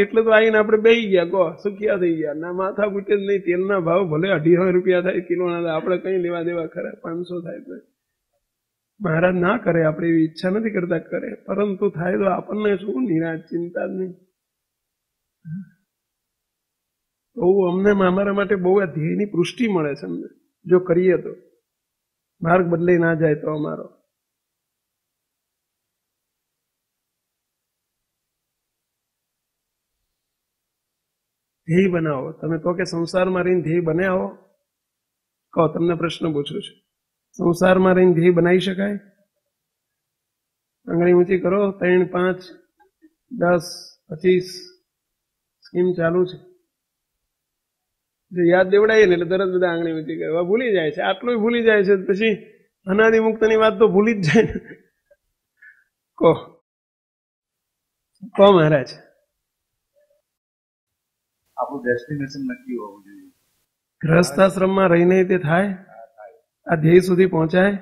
એટલે તો આવીને આપણે બેસી ગયા, કહો સુખિયા થઈ ગયા. ના માથા કૂટે જ નહીં. તેલના ભાવ ભલે 250 રૂપિયા થાય કિલોના, આપણે કઈ લેવા દેવા ખરા, 500 થાય તો મહારાજ ના કરે, આપણે એવી ઈચ્છા નથી કરતા કરે, પરંતુ થાય તો આપણને શું નિરાશ, ચિંતા જ નહીં. બહુ અમને અમારા માટે બહુ આ ધ્યેયની પુષ્ટિ મળે છે અમને, જો કરીએ તો. માર્ગ બદલાઈ ના જાય તો અમારો. ધ્યેય બનાવો. તમે તો કે સંસારમાં રહીને ધ્યેય બને આવો કહો, તમને પ્રશ્ન પૂછું છું. સંસારમાં રહીને ધ્યેય બનાવી શકાય? આંગળી ઊંચી કરો. 3, 5, 10, 25 સ્કીમ ચાલુ છે. જો યાદ દેવડાવીએ ને એટલે તરત બધા આંગળી ઊંચી કરવા ભૂલી જાય છે. આટલું ભૂલી જાય છે પછી અનાદિ મુક્તની વાત તો ભૂલી જ જાય ને. કહો મહારાજ. આપણું ડેસ્ટિનેશન નક્કી હોવું જોઈએ. ગૃહસ્થાશ્રમમાં રહીને તે થાય? આ ધ્યેય સુધી પહોંચાય?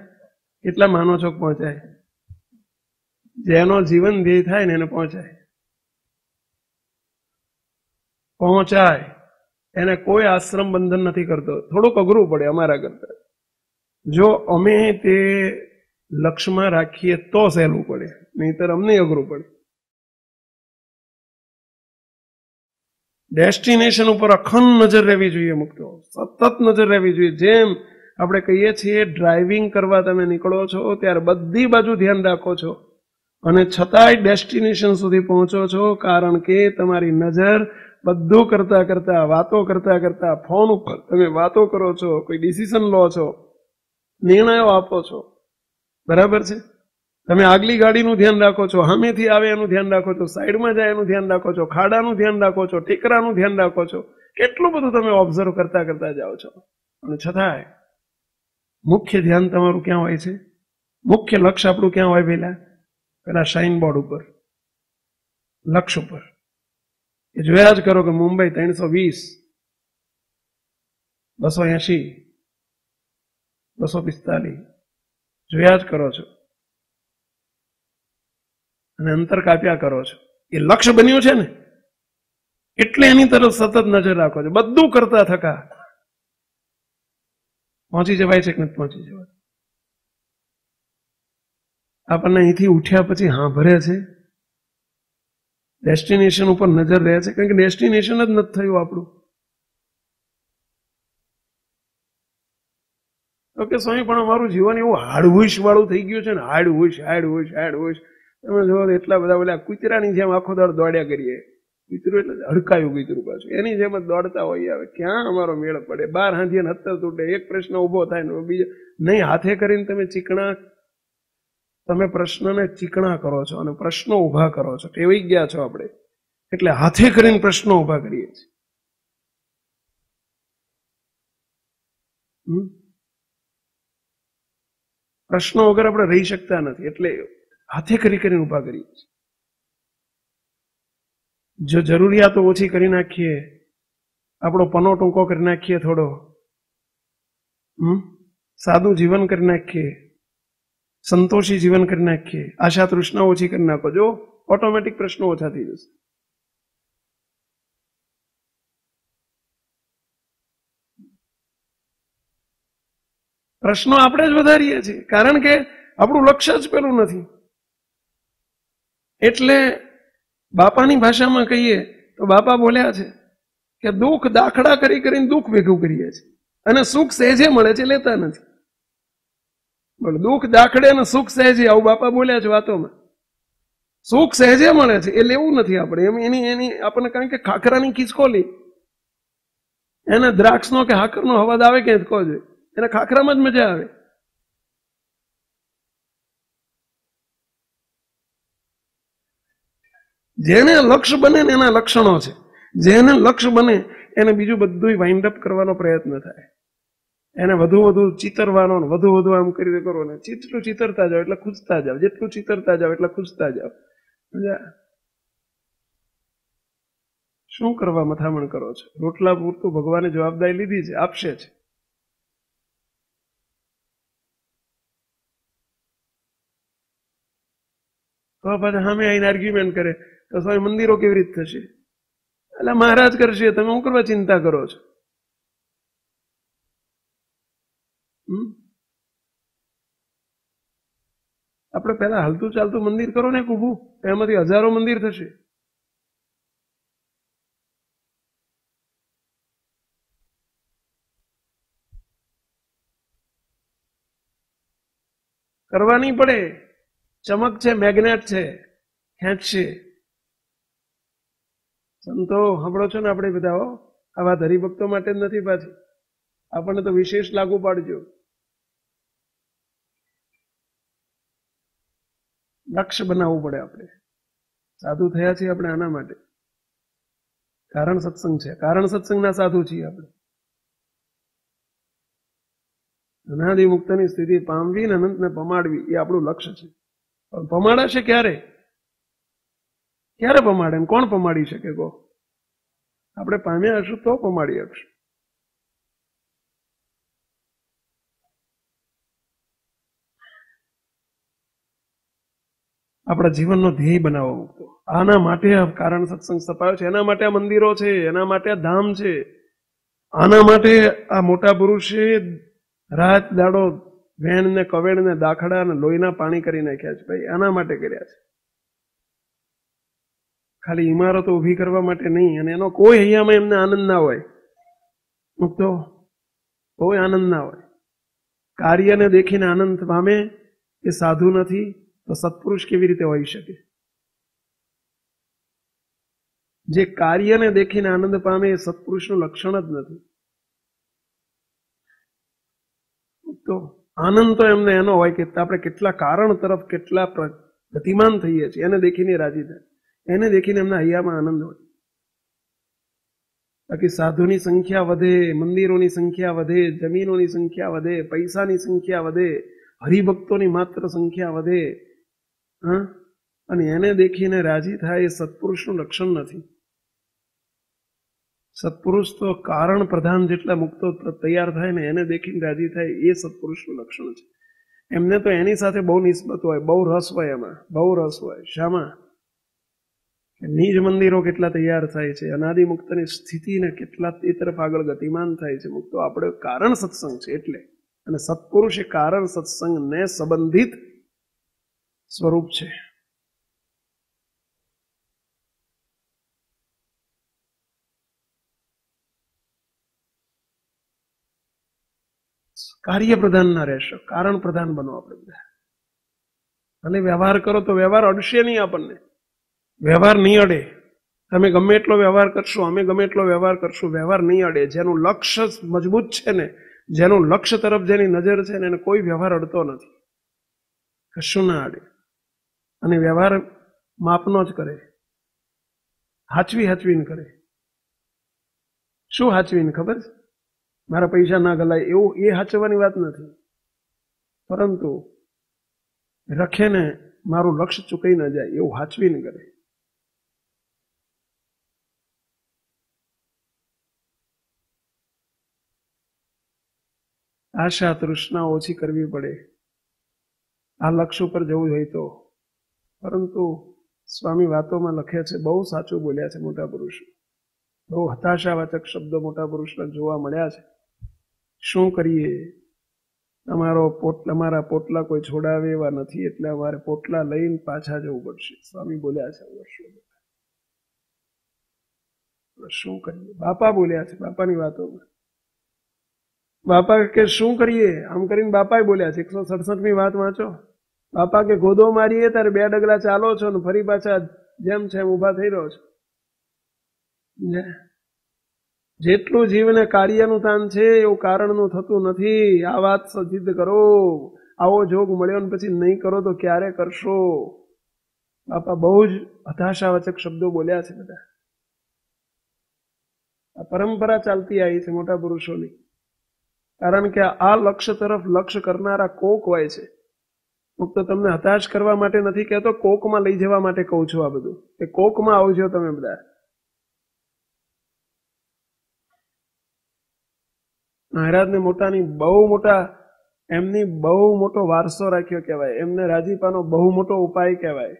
કેટલા માનો છો પહોંચાય? જેનો જીવન ધ્યેય થાય ને એને પહોંચાય. એને કોઈ આશ્રમ બંધન નથી કરતો. થોડુંક અઘરું પડે અમારા કરતા. જો અમે તે લક્ષ્યમાં રાખીએ તો સહેલું પડે, નહીતર અમને અઘરું પડે. ડેસ્ટિનેશન ઉપર અખંડ નજર રહેવી જોઈએ. મુક્તો સતત નજર રહેવી જોઈએ. જેમ આપણે કહીએ છીએ ડ્રાઇવિંગ કરવા તમે નીકળો છો ત્યારે બધી બાજુ ધ્યાન રાખો છો અને છતાંય ડેસ્ટિનેશન સુધી પહોંચો છો, કારણ કે તમારી નજર બધું કરતા કરતા, વાતો કરતા કરતા, ફોન ઉપર તમે વાતો કરો છો, કોઈ ડિસિઝન લો છો, નિર્ણયો આપો છો. બરાબર છે? તમે આગલી ગાડીનું ધ્યાન રાખો છો, સામેથી આવે એનું ધ્યાન રાખો છો, સાઈડમાં જાય એનું ધ્યાન રાખો છો, ખાડાનું ધ્યાન રાખો છો, ટેકરાનું ધ્યાન રાખો છો. કેટલું બધું તમે ઓબ્ઝર્વ કરતા કરતા જાઓ છો. અને છતાંય મુખ્ય ધ્યાન તમારું ક્યાં હોય છે? મુખ્ય લક્ષ્ય આપણું ક્યાં હોય? પેલા સાઇન બોર્ડ ઉપર, લક્ષ્ય ઉપર. એ જોયા જ કરો કે મુંબઈ 320, 280, 245 જોયા જ કરો છો અને અંતર કાપ્યા કરો છો. એ લક્ષ્ય બન્યું છે ને એટલે એની તરફ સતત નજર રાખો છો. બધું કરતા થકા પહોંચી જવાય છે કે નથી પહોંચી જવાય? આપણને અહીંથી ઉઠ્યા પછી હા ભરે છે, ડેસ્ટિનેશન ઉપર નજર રહે છે, કારણ કે ડેસ્ટિનેશન જ નથી થયું આપણું. ઓકે સ્વામી, પણ અમારું જીવન એવું હાડવુશ વાળું થઈ ગયું છે ને, હાડવુશ. તમે જો એટલા બધા બોલ્યા કૂતરાની જેમ આખો દાડો દોડ્યા કરીએ. કૂતરું એટલે હડકાયું કૂતરું પાછું, એની જેમ જ દોડતા હોઈએ. હવે ક્યાં અમારો મેળ પડે? 12 હાંધીએ હત્તર તૂટે. એક પ્રશ્ન ઉભો થાય ને બીજો નહીં. હાથે કરીને તમે પ્રશ્નને ચીકણા કરો છો અને પ્રશ્નો ઉભા કરો છો. ટેવાઈ ગયા છો આપણે, એટલે હાથે કરીને પ્રશ્નો ઉભા કરીએ છીએ. પ્રશ્નો વગર આપણે રહી શકતા નથી, એટલે હાથે કરીને ઉભા કરીએ છીએ. જો જરૂરિયાતો ઓછી કરી નાખીએ, આપણો પનો ટૂંકો કરી નાખીએ, થોડો સાદું જીવન કરી નાખીએ, સંતોષી જીવન કરી નાખીએ, આશા તૃષ્ણા ઓછી કરી નાખો, જો ઓટોમેટિક પ્રશ્નો ઓછા થઈ જશે. પ્રશ્નો આપણે જ વધારીએ છીએ, કારણ કે આપણું લક્ષ્ય જ પેલું નથી. એટલે બાપાની ભાષામાં કહીએ તો બાપા બોલ્યા છે કે દુઃખ દાખલા કરીને દુઃખ ભેગું કરીએ છીએ અને સુખ સહેજે મળે છે, લેતા નથી. બોલો, દુઃખ દાખડે અને સુખ સહેજે, આવું બાપા બોલ્યા છે વાતોમાં. સુખ સહેજે મળે છે એ લેવું નથી આપણે. એની આપણને, કારણ કે ખાખરાની ખિસકોલી એને દ્રાક્ષનો કે હાકરનો અવાજ આવે કે કહો જોઈએ, એને ખાખરામાં જ મજા આવે. જેને લક્ષ્ય બને ને એના લક્ષણો છે. જેને લક્ષ્ય બને એને બીજું બધું વાઇન્ડ અપ કરવાનો પ્રયત્ન થાય. એને વધુ ચિતરવાનો, વધુ આમ કરી કરો ને, જેટલું ચિતરતા જાવ એટલે ખુશતા જાવ, જેટલું ચિતરતા જાવ એટલે ખુશતા જાવ. શું કરવા મથામણ કરો છો? રોટલા પૂરતું ભગવાને જવાબદારી લીધી છે, આપશે છે. તો પાછા સામે આવીને આર્ગ્યુમેન્ટ કરે તો સ્વામી મંદિરો કેવી રીતે થશે? એટલે મહારાજ કરશે, તમે શું કરવા ચિંતા કરો છો? આપણે પહેલા હાલતું ચાલતું મંદિર કરો ને ઊભું, એમાંથી 1000 મંદિર થશે. કરવાની પડે. ચમક છે, મેગ્નેટ છે, ખેંચશે. સંતો સાંભળો છો ને આપણે બધા, આવા હરિભક્તો માટે જ નથી, પાછી આપણને તો વિશેષ લાગુ પાડજો. લક્ષ્ય બનાવવું પડે. આપણે સાધુ થયા છીએ આપણે આના માટે. કારણ સત્સંગ છે, કારણ સત્સંગના સાધુ છીએ આપણે. અનાદિ મુક્તની સ્થિતિ પામવી ને અનંતને પમાડવી એ આપણું લક્ષ્ય છે. પણ પમાડાશે ક્યારે? ક્યારે પમાડે? કોણ પમાડી શકે? કહો. આપણે પામ્યા હશું તો પમાડી શકશું. આપણા જીવનનો ધ્યેય બનાવવો મૂકતો. આના માટે આ કારણ સત્સંગ સ્થપાયો છે, એના માટે આ મંદિરો છે, એના માટે આ ધામ છે, આના માટે આ મોટા પુરુષે રાત દાડો વેણ ને કવેણ ને દાખડા ને લોહીના પાણી કરી નાખ્યા છે. ભાઈ આના માટે કર્યા છે, ખાલી ઇમારતો ઉભી કરવા માટે નહીં. અને એનો કોઈ હૈયામાં એમને આનંદ ના હોય મુક્તો, કોઈ આનંદ ના હોય. કાર્યને દેખીને આનંદ પામે એ સાધુ નથી તો સત્પુરુષ કેવી રીતે હોઈ શકે? જે કાર્યને દેખીને આનંદ પામે એ સત્પુરુષનું લક્ષણ જ નથી. તો આનંદ તો એમને એનો હોય કે આપણે કેટલા કારણ તરફ કેટલા ગતિમાન થઈએ છીએ એને દેખીને રાજી થાય, એને દેખીને એમના હૈયામાં આનંદ હોય. બાકી સાધુની સંખ્યા વધે, મંદિરોની સંખ્યા વધે, જમીનોની સંખ્યા વધે, પૈસાની સંખ્યા વધે, હરિભક્તોની માત્ર સંખ્યા વધે, અને એને દેખીને રાજી થાય એ સત્પુરુષનું લક્ષણ નથી. સત્પુરુષ તો કારણ પ્રધાન જેટલા મુક્તો તૈયાર થાય ને એને દેખીને રાજી થાય એ સત્પુરુષનું લક્ષણ છે. એમને તો એની સાથે બહુ નિસ્બત હોય, બહુ રસ હોય, એમાં બહુ રસ હોય. શામાં? નિજ મંદિરો કેટલા તૈયાર થાય છે, અનાદિ મુક્તની સ્થિતિને કેટલા એ તરફ આગળ ગતિમાન થાય છે. મુક્તો આપણે કારણ સત્સંગ છે એટલે, અને સત્પુરુષ એ કારણ સત્સંગને સંબંધિત સ્વરૂપ છે. કાર્ય પ્રધાન ના રહેશો, કારણ પ્રધાન બનો આપણે બધા. અને વ્યવહાર કરો તો વ્યવહાર અડશે નહીં આપણને. વ્યવહાર નહીં અડે. તમે ગમે એટલો વ્યવહાર કરશો, અમે ગમે એટલો વ્યવહાર કરશું, વ્યવહાર નહીં અડે. જેનું લક્ષ્ય મજબૂત છે ને, જેનું લક્ષ્ય તરફ જેની નજર છે ને, એને કોઈ વ્યવહાર અડતો નથી. કશું ના અડે. અને વ્યવહાર માપનો જ કરે, હાચવીને કરે. શું હાચવીને ખબર છે? મારા પૈસા ના ગલાય એવું એ હાચવવાની વાત નથી, પરંતુ રખે ને મારું લક્ષ્ય ચૂકાઈ ના જાય એવું હાચવીને કરે. આશા તૃષ્ણા ઓછી કરવી પડે આ લક્ષ્ય ઉપર જવું હોય તો. પરંતુ સ્વામી વાતોમાં લખે છે, બહુ સાચું બોલ્યા છે મોટા પુરુષો. બહુ હતાશાવાચક શબ્દો મોટા પુરુષના જોવા મળ્યા છે. શું કરીએ? અમારા પોટલા કોઈ છોડાવે એવા નથી, એટલે અમારે પોટલા લઈને પાછા જવું પડશે. સ્વામી બોલ્યા છે વર્ષો. શું કરીએ? બાપા બોલ્યા છે બાપાની વાતોમાં. બાપા કે શું કરીએ આમ કરીને બાપાએ બોલ્યા છે. 167મી વાત વાંચો. બાપા કે ગોદો મારીએ ત્યારે 2 ડગલા ચાલો છો ને ફરી પાછા જેમ છે એમ ઉભા થઈ રહ્યો છો. જેટલું જીવને કાર્યનું તાન છે એવું કારણનું થતું નથી. આ વાત સિદ્ધ કરો. આવો જોગ મળ્યો ને પછી નહીં કરો તો ક્યારે કરશો? બાપા બહુ જ હતાશાવાચક શબ્દો બોલ્યા છે બધા. આ પરંપરા ચાલતી આવી છે મોટા પુરુષોની. કારણ કે આ લક્ષ્ય તરફ લક્ષ્ય કરનારા કોક હોય છે. હું તો તમને હતાશ કરવા માટે નથી કહેતો, કોકમાં લઈ જવા માટે કહું છું આ બધું. કે કોકમાં આવજો તમે બધા. મહારાજને એમની બહુ મોટો વારસો રાખ્યો કહેવાય. એમને રાજીપાનો બહુ મોટો ઉપાય કહેવાય.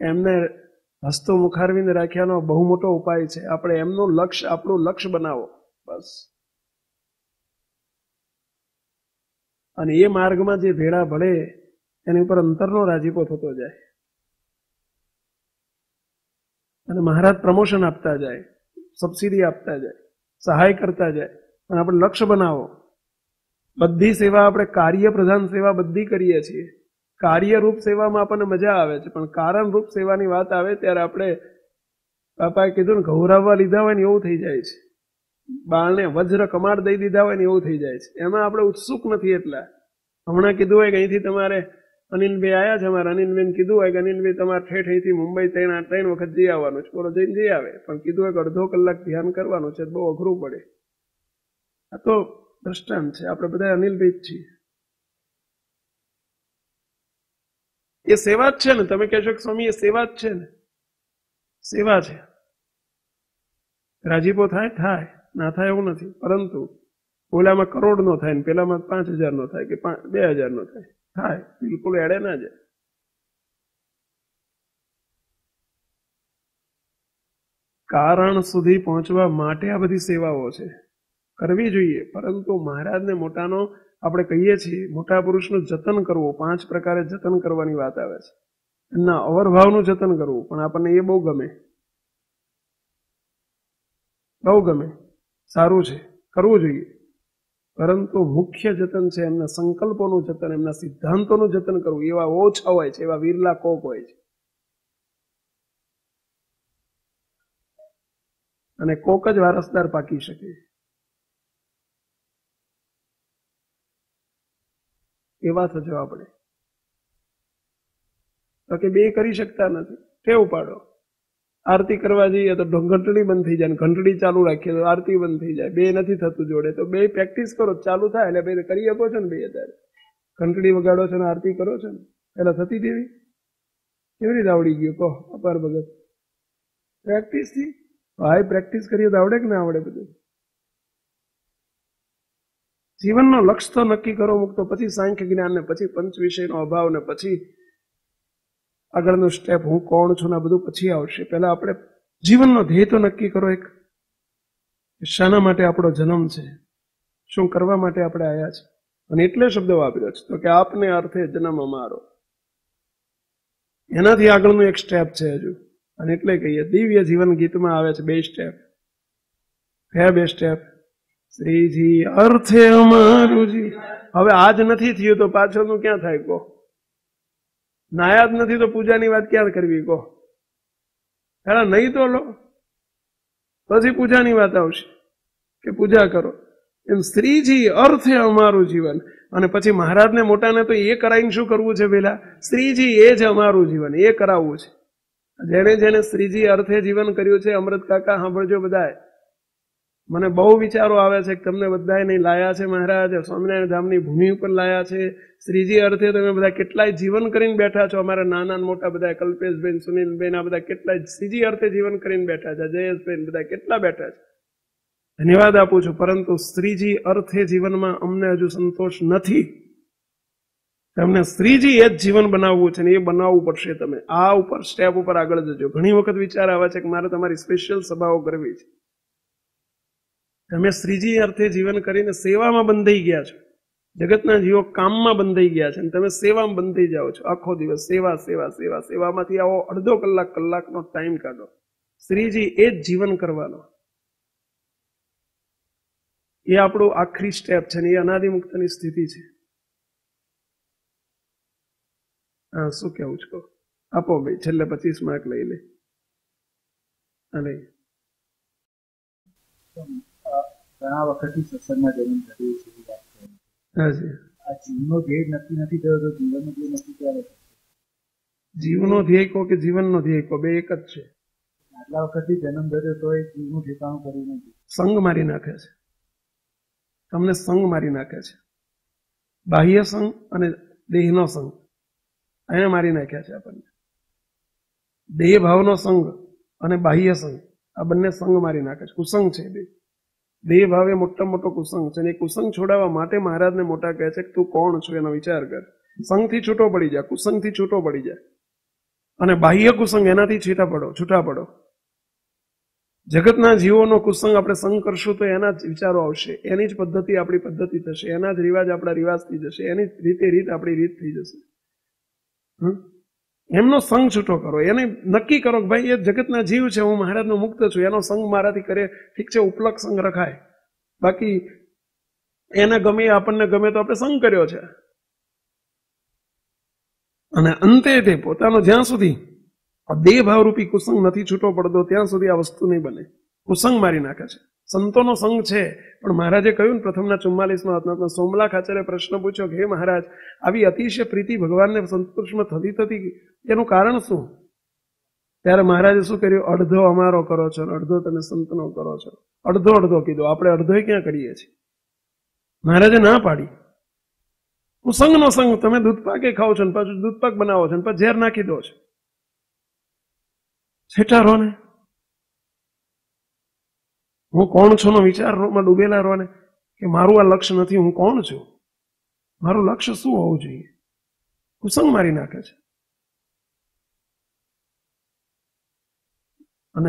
એમને હસ્તો મુખારવીને રાખ્યાનો બહુ મોટો ઉપાય છે. આપણે એમનું લક્ષ્ય આપણું લક્ષ્ય બનાવો બસ. અને એ માર્ગમાં જે ભેળા ભળે એની ઉપર અંતરનો રાજીપો થતો જાય. અને મહારાજ પ્રમોશન આપતા જાય, સબસિડી આપતા જાય, સહાય કરતા જાય. પણ આપણે લક્ષ્ય બનાવો. બધી સેવા આપણે કાર્ય પ્રધાન સેવા બધી કરીએ છીએ. કાર્યરૂપ સેવામાં આપણને મજા આવે છે, પણ કારણરૂપ સેવાની વાત આવે ત્યારે આપણે બાપાએ કીધું ને ગૌરાવવા લીધા હોય ને એવું થઈ જાય છે, બાળને વજ્ર કમાડ દઈ દીધા હોય ને એવું થઈ જાય છે. એમાં આપણે ઉત્સુક નથી. એટલા હમણાં કીધું હોય કે અહીંથી તમારે અનિલભાઈ આવ્યા છે, અમારે અનિલભાઈને કીધું હોય કે અનિલભાઈ તમારે ઠેઠ અહીંથી મુંબઈ 3 વખત જઈ આવવાનું છે. બોલો જઈને જઈ આવે, પણ કીધું હોય કે અડધો કલાક ધ્યાન કરવાનું છે, બહુ અઘરું પડે. આ તો દ્રષ્ટાંત છે, આપણે બધા અનિલભાઈ જ છીએ. એ સેવા જ છે ને. તમે કહેશો કે સ્વામી એ સેવા જ છે ને. સેવા છે. રાજીપો થાય થાય ના થાય એવું નથી, પરંતુ ઓલામાં કરોડ નો થાય ને પેલામાં 5000 નો થાય કે 2000 નો થાય, થાય બિલકુલ એડે ના જાય. કારણ સુધી પહોંચવા માટે આ બધી સેવાઓ છે, કરવી જોઈએ. પરંતુ મહારાજને મોટાનો આપણે કહીએ છીએ મોટા પુરુષનું જતન કરવું, 5 પ્રકારે જતન કરવાની વાત આવે છે. એમના અવરભાવનું જતન કરવું, પણ આપણને એ બહુ ગમે, બહુ ગમે, સારું છે, કરવું જોઈએ. પરંતુ મુખ્ય જતન છે એમના સંકલ્પોનું જતન, એમના સિદ્ધાંતોનું જતન કરવું. એવા ઓછા હોય છે, એવા વિરલા કોક હોય છે, અને કોક જ વારસદાર પાકી શકે. એવા થજો આપણે. તો કે બે કરી શકતા નથી, ટેવ પાડો. આરતી કરવા જઈએ તો ઘંટડી બંધ થઈ જાય, ઘંટડી ચાલુ રાખીએ તો આરતી બંધ થઈ જાય. બે નથી થતું જોડે, તો બે પ્રેક્ટિસ કરો, ચાલુ થાય એટલે બે કરી શકો છો ને. બે અત્યારે ઘંટડી વગાડો છો ને આરતી કરો છો ને, પેલા થતી તેવી કેવી રીતે આવડી ગયું કહો અપાર ભગત? પ્રેક્ટિસ થી. ભાઈ પ્રેક્ટિસ કરીએ તો આવડે કે ના આવડે બધું? જીવનનો લક્ષ્ય તો નક્કી કરો મૂકતો, પછી સાંખ્ય જ્ઞાન ને પછી પંચ વિષયનો અભાવ ને પછી આગળનું સ્ટેપ હું કોણ છું ને બધું પછી આવશે. પહેલા આપણે જીવનનો ધ્યેય તો નક્કી કરો એક. શાના માટે આપણો જન્મ છે, શું કરવા માટે આપણે આવ્યા છે. અને એટલે શબ્દો વાપર્યો છે તો કે આપને અર્થે જન્મ અમારો. એનાથી આગળનું એક સ્ટેપ છે હજુ. અને એટલે કહીએ દિવ્ય જીવન ગીતમાં આવે છે 2 સ્ટેપ. કયા 2 સ્ટેપ? શ્રીજી અર્થે અમારું જી. હવે આજ નથી થયું તો પાછળનું ક્યાં થાય કહો? નાયા જ નથી તો પૂજાની વાત ક્યાં કરવી કહો? પેલા નહીં તો લો, પછી પૂજાની વાત આવશે કે પૂજા કરો. એમ શ્રીજી અર્થે અમારું જીવન. અને પછી મહારાજને મોટાને તો એ કરાવીને શું કરવું છે? પેલા શ્રીજી એ જ અમારું જીવન, એ કરાવવું છે. જેને જેને શ્રીજી અર્થે જીવન કર્યું છે, અમૃત કાકા સાંભળજો બધા. મને બહુ વિચારો આવે છે કે તમને બધાએ નહીં લાયા છે મહારાજ, સ્વામિનારાયણ ધામની ભૂમિ ઉપર લાયા છે. શ્રીજી અર્થે તમે બધા કેટલાય જીવન કરીને બેઠા છો. અમારા નાના મોટા બધા કલ્પેશબેન, સુનિલબેન, આ બધા કેટલાય શ્રીજી અર્થે જીવન કરીને બેઠા છે. જયેશબેન બધા કેટલા બેઠા છે, ધન્યવાદ આપું છું. પરંતુ શ્રીજી અર્થે જીવનમાં અમને હજુ સંતોષ નથી. તમને શ્રીજી એ જ જીવન બનાવવું છે ને એ બનાવવું પડશે. તમે આ ઉપર સ્ટેપ ઉપર આગળ જજો. ઘણી વખત વિચાર આવે છે કે મારે તમારી સ્પેશિયલ સભાઓ કરવી છે. તમે શ્રીજી અર્થે જીવન કરીને સેવામાં બંધાઈ ગયા છો. જગતના જીવો કામમાં બંધાઈ ગયા છે અને તમે સેવામાં બંધાઈ જાઓ છો. આખો દિવસ સેવા સેવા સેવા સેવામાંથી આવો અડધો કલાક કલાકનો ટાઈમ કાઢો. શ્રીજી એ જ જીવન કરવાનો. એ આપણું આખરી સ્ટેપ છે ને એ અનાદિમુક્તની સ્થિતિ છે. હા, શું કેવું છો? આપો ભાઈ, છેલ્લે 25 માર્ક લઈ લે. અને ઘણા વખતથી સત્સંગમાં જમીન થતી છે. આ જીવનો ધ્યેય નક્કી નથી થયો તો જીવનનો ધ્યેય નક્કી ક્યારે? જીવનો ધ્યેય કહો કે જીવનનો ધ્યેય કહો, બે એક જ છે. આટલા વખતથી જન્મ ધર્યો તો એ જીવનું ઠેકાણું કર્યું નથી. સંગ મારી નાખે છે તમને, સંગ મારી નાખે છે. બાહ્ય સંગ અને દેહનો સંગ અહીંયા મારી નાખ્યા છે આપણને. દેહ ભાવનો સંગ અને બાહ્ય સંગ, આ બંને સંગ મારી નાખે છે. કુસંગ છે બે. દેહ ભાવ એ મોટા મોટો કુસંગ છે અને એ કુસંગ છોડાવવા માટે મહારાજને મોટા કહે છે કે તું કોણ છું એનો વિચાર કર. સંગથી છૂટો પડી જા, કુસંગથી છૂટો પડી જાય. અને બાહ્ય કુસંગ એનાથી છૂટા પડો. જગતના જીવોનો કુસંગ આપણે સંગ કરશું તો એના જ વિચારો આવશે, એની જ પદ્ધતિ આપણી પદ્ધતિ થશે, એના જ રિવાજ આપણા રિવાજ થઈ જશે, એની જ રીત આપણી રીત થઈ જશે. એમનો સંગ છૂટો કરો. એને નક્કી કરો કે ભાઈ એ જગતના જીવ છે, હું મહારાજનો મુક્ત છું, એનો સંગ મારાથી કરે. ઠીક છે, ઉપલક સંગ રખાય. બાકી એને ગમે આપણને ગમે તો આપણે સંગ કર્યો છે. અને અંતે તે પોતાનો જ્યાં સુધી દેહ ભાવરૂપી કુસંગ નથી છૂટો પડતો ત્યાં સુધી આ વસ્તુ નહીં બને. કુસંગ મારી નાખે છે. સંતોનો સંગ છે, પણ મહારાજે કહ્યું ને પ્રથમના 44માં સોમલા ખાચરે પ્રશ્ન પૂછ્યો કે હે મહારાજ, આવી અતિશય પ્રીતિ ભગવાનને સંતોષમાં થતી એનું કારણ શું? ત્યારે મહારાજે શું કર્યું? અડધો અમારો કરો છો, અડધો તમે સંતનો કરો છો. અડધો અડધો કીધો. આપણે અડધો ક્યાં કરીએ છીએ? મહારાજે ના પાડી. કુસંગનો સંગ, તમે દૂધપાકે ખાઓ છો ને પાછું દૂધપાક બનાવો છો ને પછી ઝેર નાખી દો છો. છેટા રહો ને. હું કોણ છું નો વિચારમાં ડૂબેલા રહો ને કે મારું આ લક્ષ્ય નથી, હું કોણ છું, મારું લક્ષ્ય શું હોવું જોઈએ. કુસંગ મારી નાખે છે. અને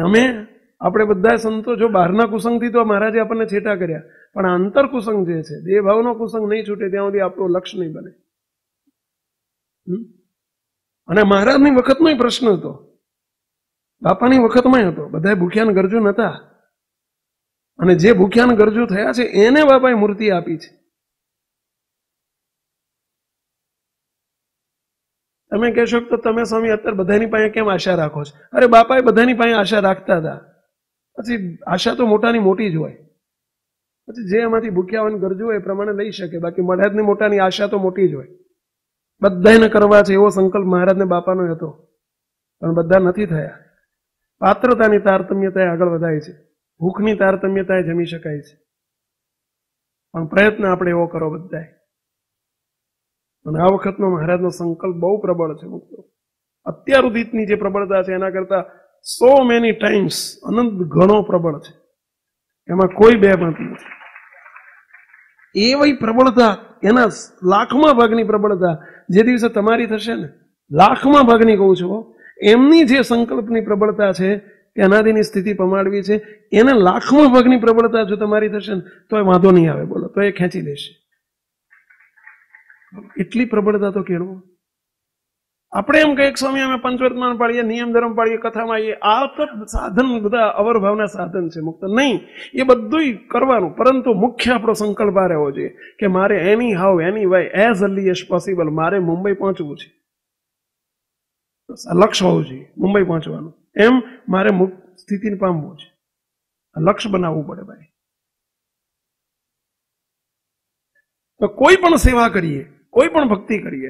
આપણે બધા સંતો જો બહારના કુસંગથી તો મહારાજે આપણને છેટા કર્યા, પણ આ અંતર કુસંગ જે છે, દેહ ભાવનો કુસંગ નહીં છૂટે ત્યાં સુધી આપણું લક્ષ્ય નહીં બને. અને મહારાજની વખતનો પ્રશ્ન હતો, બાપાની વખતમાં હતો. બધા ભૂખ્યાને ગરજુ નતા, અને જે ભૂખ્યાને ગરજુ થયા છે એને બાપાએ મૂર્તિ આપી છે. તમે કહેશો તો તમે સ્વામી અત્યારે બધાની પાસે કેમ આશા રાખો છો? અરે બાપાએ બધાની પાસે આશા રાખતા હતા. પછી આશા તો મોટાની મોટી જ હોય. પછી જે એમાંથી ભૂખ્યા હોય ગરજુ હોય એ પ્રમાણે લઈ શકે. બાકી મહારાજની મોટાની આશા તો મોટી જ હોય. બધાને કરવા છે એવો સંકલ્પ મહારાજને બાપાનો હતો, પણ બધા નથી થયા. પાત્રતાની તારતમ્યતાએ આગળ વધાય છે, ભૂખની તારતમ્યતાએ જમી શકાય છે, પણ પ્રયત્ન આપણે એવો કરો બધાએ. અને આ વખતનો મહારાજનો સંકલ્પ બહુ પ્રબળ છે. મુક્તો અત્યાર સુધીની જે પ્રબળતા છે એના કરતા સો મેની ટાઈમ્સ અનંત ઘણો પ્રબળ છે. એમાં કોઈ બે નથી. એવી પ્રબળતા, એના લાખમાં ભાગની પ્રબળતા જે દિવસે તમારી થશે ને, લાખમાં ભાગની કહું છું, એમની જે સંકલ્પની પ્રબળતા છે કે અનાદિની સ્થિતિ પમાડવી છે, એને લાખમાં ભાગની પ્રબળતા જો તમારી થશે ને તો એ વાંધો નહીં આવે. બોલો, તો એ ખેંચી લેશે. એટલી પ્રબળતા તો કેળવો. આપણે એમ કહીએ સ્વામી અમે પંચવર્તમાન પાડીએ, નિયમ ધર્મ પાડીએ, કથામાં આવીએ, આ તો સાધન બધા અવરભાવના સાધન છે. મુક્ત નહીં, એ બધું કરવાનું, પરંતુ મુખ્ય આપણો સંકલ્પ આ રહેવો જોઈએ કે મારે anyhow anyway as early as possible મારે મુંબઈ પહોંચવું છે. લક્ષ્ય હોવું જોઈએ મુંબઈ પહોંચવાનું. એમ મારે મુક્ત સ્થિતિને પામવું છે. લક્ષ્ય બનાવવું પડે ભાઈ. તો કોઈ પણ સેવા કરીએ, કોઈ પણ ભક્તિ કરીએ,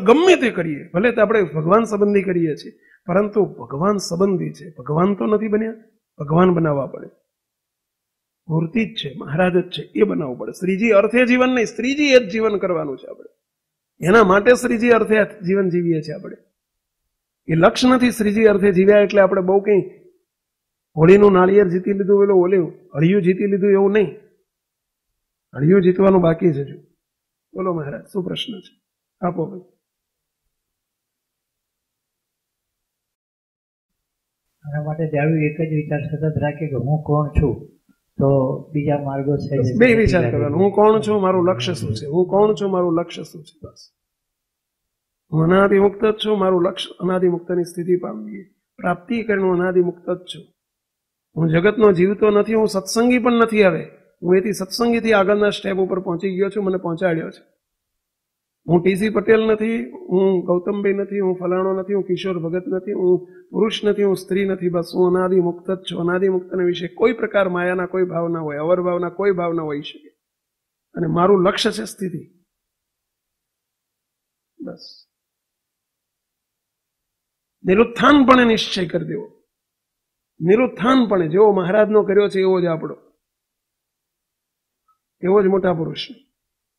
ગમે તે કરીએ, ભલે તો આપણે ભગવાન સંબંધી કરીએ છીએ, પરંતુ ભગવાન સંબંધી છે. ભગવાન તો નથી બન્યા, ભગવાન બનાવવા પડે. મૂર્તિ જ છે, મહારાજ જ છે, એ બનાવવું પડે. શ્રીજી અર્થે જીવન નહીં, શ્રીજી એ જ જીવન કરવાનું છે આપણે. એના માટે શ્રીજી અર્થે જીવન જીવીએ છીએ આપણે. એ લક્ષ્ય નથી શ્રીજી અર્થે જીવ્યા એટલે આપણે બહુ કંઈ હોળીનું નાળિયેર જીતી લીધું, પેલું ઓલું હળિયું જીતી લીધું એવું નહીં. હળિયું જીતવાનું બાકી છે. બોલો મહારાજ, શું પ્રશ્ન છે? આપો ભાઈ. આના માટે જાળવી એક જ વિચાર સતત રાખે કે હું કોણ છું, તો બીજા માર્ગો છે. બે વિચાર કરવાનો, હું કોણ છું, મારું લક્ષ્ય શું છે. હું કોણ છું, મારું લક્ષ્ય શું છે. બસ. હું અનાદિમુક્ત જ છું, મારું લક્ષ્ય અનાદિમુક્તની સ્થિતિ પામવી, પ્રાપ્તિ કરીને હું અનાદિમુક્ત જ છું. હું જગતનો જીવતો નથી, હું સત્સંગી પણ નથી. હવે હું એથી સત્સંગીથી આગળના સ્ટેપ ઉપર પહોંચી ગયો છું, મને પહોંચાડ્યો છે. હું ટીસી પટેલ નથી, હું ગૌતમભાઈ નથી, હું ફલાણો નથી, હું કિશોર ભગત નથી, હું પુરુષ નથી, હું સ્ત્રી નથી. બસ હું અનાદિમુક્ત જ છું. અનાદિમુક્તને વિશે કોઈ પ્રકાર માયાના કોઈ ભાવ ના હોય, અવરભાવના કોઈ ભાવ ના હોઈ શકે. અને મારું લક્ષ્ય છે સ્થિતિ. બસ નિરુત્થાનપણે નિશ્ચય કરી દેવો. નિરુત્થાનપણે જેવો મહારાજનો કર્યો છે એવો જ આપણો, એવો જ મોટા પુરુષ.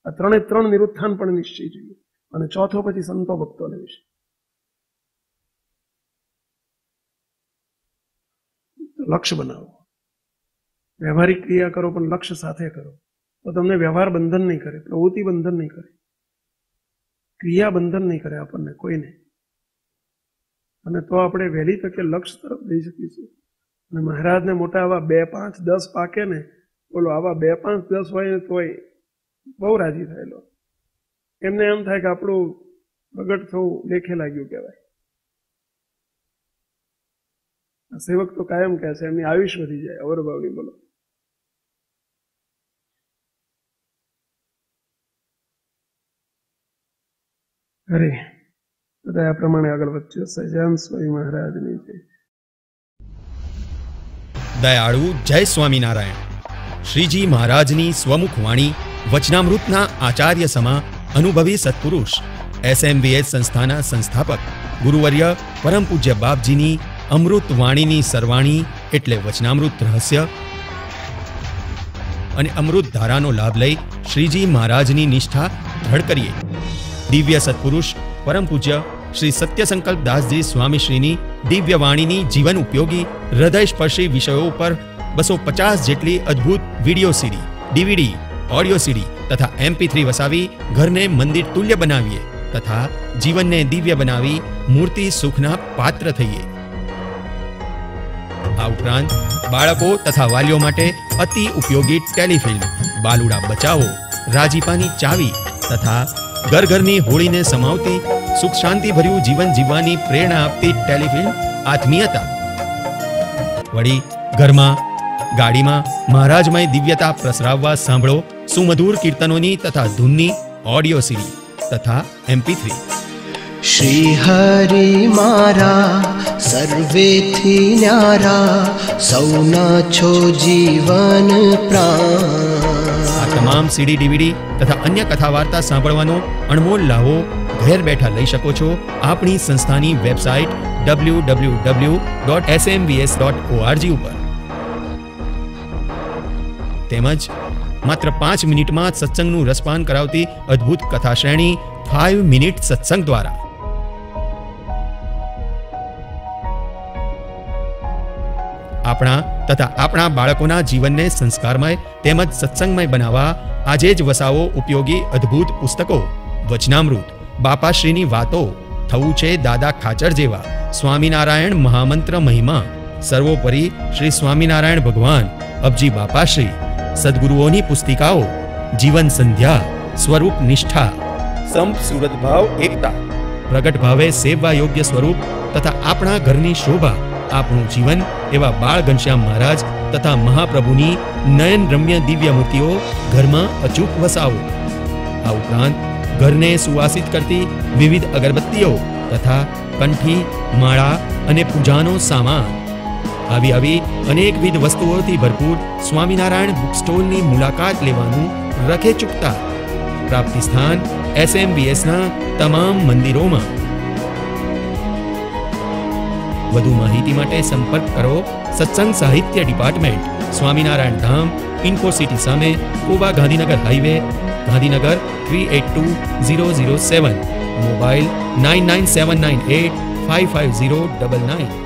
આ ત્રણ નિરુત્થાનપણે નિશ્ચય જોઈએ. અને ચોથો પછી સંતો ભક્તોને વિશે. લક્ષ્ય બનાવો. વ્યવહારિક ક્રિયા કરો પણ લક્ષ્ય સાથે કરો, તો તમને વ્યવહાર બંધન નહીં કરે, પ્રવૃત્તિ બંધન નહીં કરે, ક્રિયા બંધન નહીં કરે આપણને કોઈને. અને તો આપણે વહેલી તકે લક્ષ્ય તરફ જઈ શકીશું. અને મહારાજને મોટા આવા 2, 5, 10 પાકે ને, બોલો આવા 2, 5, 10 હોય ને તોય બહુ રાજી થયેલો. એમને એમ થાય કે આપણું પ્રગટ થવું લેખે લાગ્યું કહેવાય. સેવક તો કાયમ કહે છે એમની આયુષ વધી જાય અવરભાવની. બોલો અરે બધા આ પ્રમાણે આગળ વધ્યો. સહજાનંદ સ્વામી મહારાજની જય. દયાળુ જય સ્વામિનારાયણ. શ્રીજી મહારાજની સ્વમુખ વાણી વચનામૃતના આચાર્ય સમા અનુભવી સત્પુરુષ SMVS સંસ્થાના સંસ્થાપક ગુરુવર્ય પરમ પૂજ્ય બાપજીની અમૃત વાણીની સરવાણી એટલે વચનામૃત રહસ્ય અને અમૃત ધારાનો લાભ લઈ શ્રીજી મહારાજની નિષ્ઠા દ્રઢ કરીએ. દિવ્ય સત્પુરુષ પરમ પૂજ્ય શ્રી સત્ય સંકલ્પ દાસજી સ્વામીશ્રીની દિવ્ય વાણીની જીવન ઉપયોગી હૃદય સ્પર્શી વિષયો પર 250 જેટલી અદ્ભુત વિડીયો સીડી, DVD, ઓડિયો સીડી તથા MP3 વસાવી ઘરને મંદિર તુલ્ય બનાવીએ તથા જીવનને દિવ્ય બનાવી મૂર્તિ સુખના પાત્ર થઈએ. આ ઉપરાંત બાળકો તથા વાલીઓ માટે અતિ ઉપયોગી ટેલિફિલ્મ બાલુડા બચાવો, રાજીપાની ચાવી તથા ઘર ઘરની હોળીને સમાવતી સુખ શાંતિ ભર્યું જીવન જીવવાની પ્રેરણા આપતી ટેલિફિલ્મ આત્મીયતા. વળી ઘરમાં ગાડીમાં મહારાજમય દિવ્યતા પ્રસરાવવા સાંભળો સુમધુર કીર્તનોની તથા ધૂનની ઓડિયો સીડી તથા MP3. શ્રી હરિ મારા સર્વેથી ન્યારા સૌના છો જીવન પ્રાણ. આ તમામ CD, DVD તથા અન્ય કથા વાર્તા સાંભળવાનો અણમોલ લાવો ઘેર બેઠા લઈ શકો છો આપણી સંસ્થાની વેબસાઇટ www.smvs.org ઉપર. તેમજ માત્ર 5 મિનિટમાં સત્સંગનું રસપાન કરાવતી અદ્ભુત કથા શ્રેણી 5 મિનિટ સત્સંગ દ્વારા. આપણા તથા આપણા બાળકોના જીવનને સંસ્કારમય તેમજ સત્સંગમય બનાવવા આજે જ વસાવો ઉપયોગી અદ્ભુત પુસ્તકો વચનામૃત, બાપાશ્રીની વાતો, થવું છે દાદા ખાચર જેવા, સ્વામિનારાયણ મહામંત્ર મહિમા, સર્વોપરી શ્રી સ્વામિનારાયણ ભગવાન, અબજી બાપાશ્રી, સદગુરુઓની પુસ્તિકાઓ, જીવન સંધ્યા, સ્વરૂપ નિષ્ઠા, સંપ સુરત ભાવ એકતા, પ્રગટ ભાવે સેવવા યોગ્ય સ્વરૂપ તથા આપણા ઘરની શોભા, આપણું જીવન એવા બાળ ઘનશ્યામ મહારાજ તથા મહાપ્રભુની નયન રમ્ય દિવ્ય મૂર્તિઓ ઘરમાં અચૂક વસાવો. આ ઉપરાંત ઘરને સુવાસિત કરતી વિવિધ અગરબત્તીઓ તથા કંઠી, માળા અને પૂજાનો સામાન. આવી અનેકવિધ વસ્તુઓથી ભરપૂર સ્વામિનારાયણ બુક સ્ટોલની મુલાકાત લેવાનું રખે ચૂકતા. પ્રાપ્તિ સ્થાન SMVSના તમામ મંદિરોમાં. વધુ માહિતી માટે સંપર્ક કરો સત્સંગ સાહિત્ય ડિપાર્ટમેન્ટ, સ્વામિનારાયણ ધામ, ઇન્ફોસિટી સામે, કોબા ગાંધીનગર હાઈવે, ગાંધીનગર 382007. મોબાઈલ 9979855099.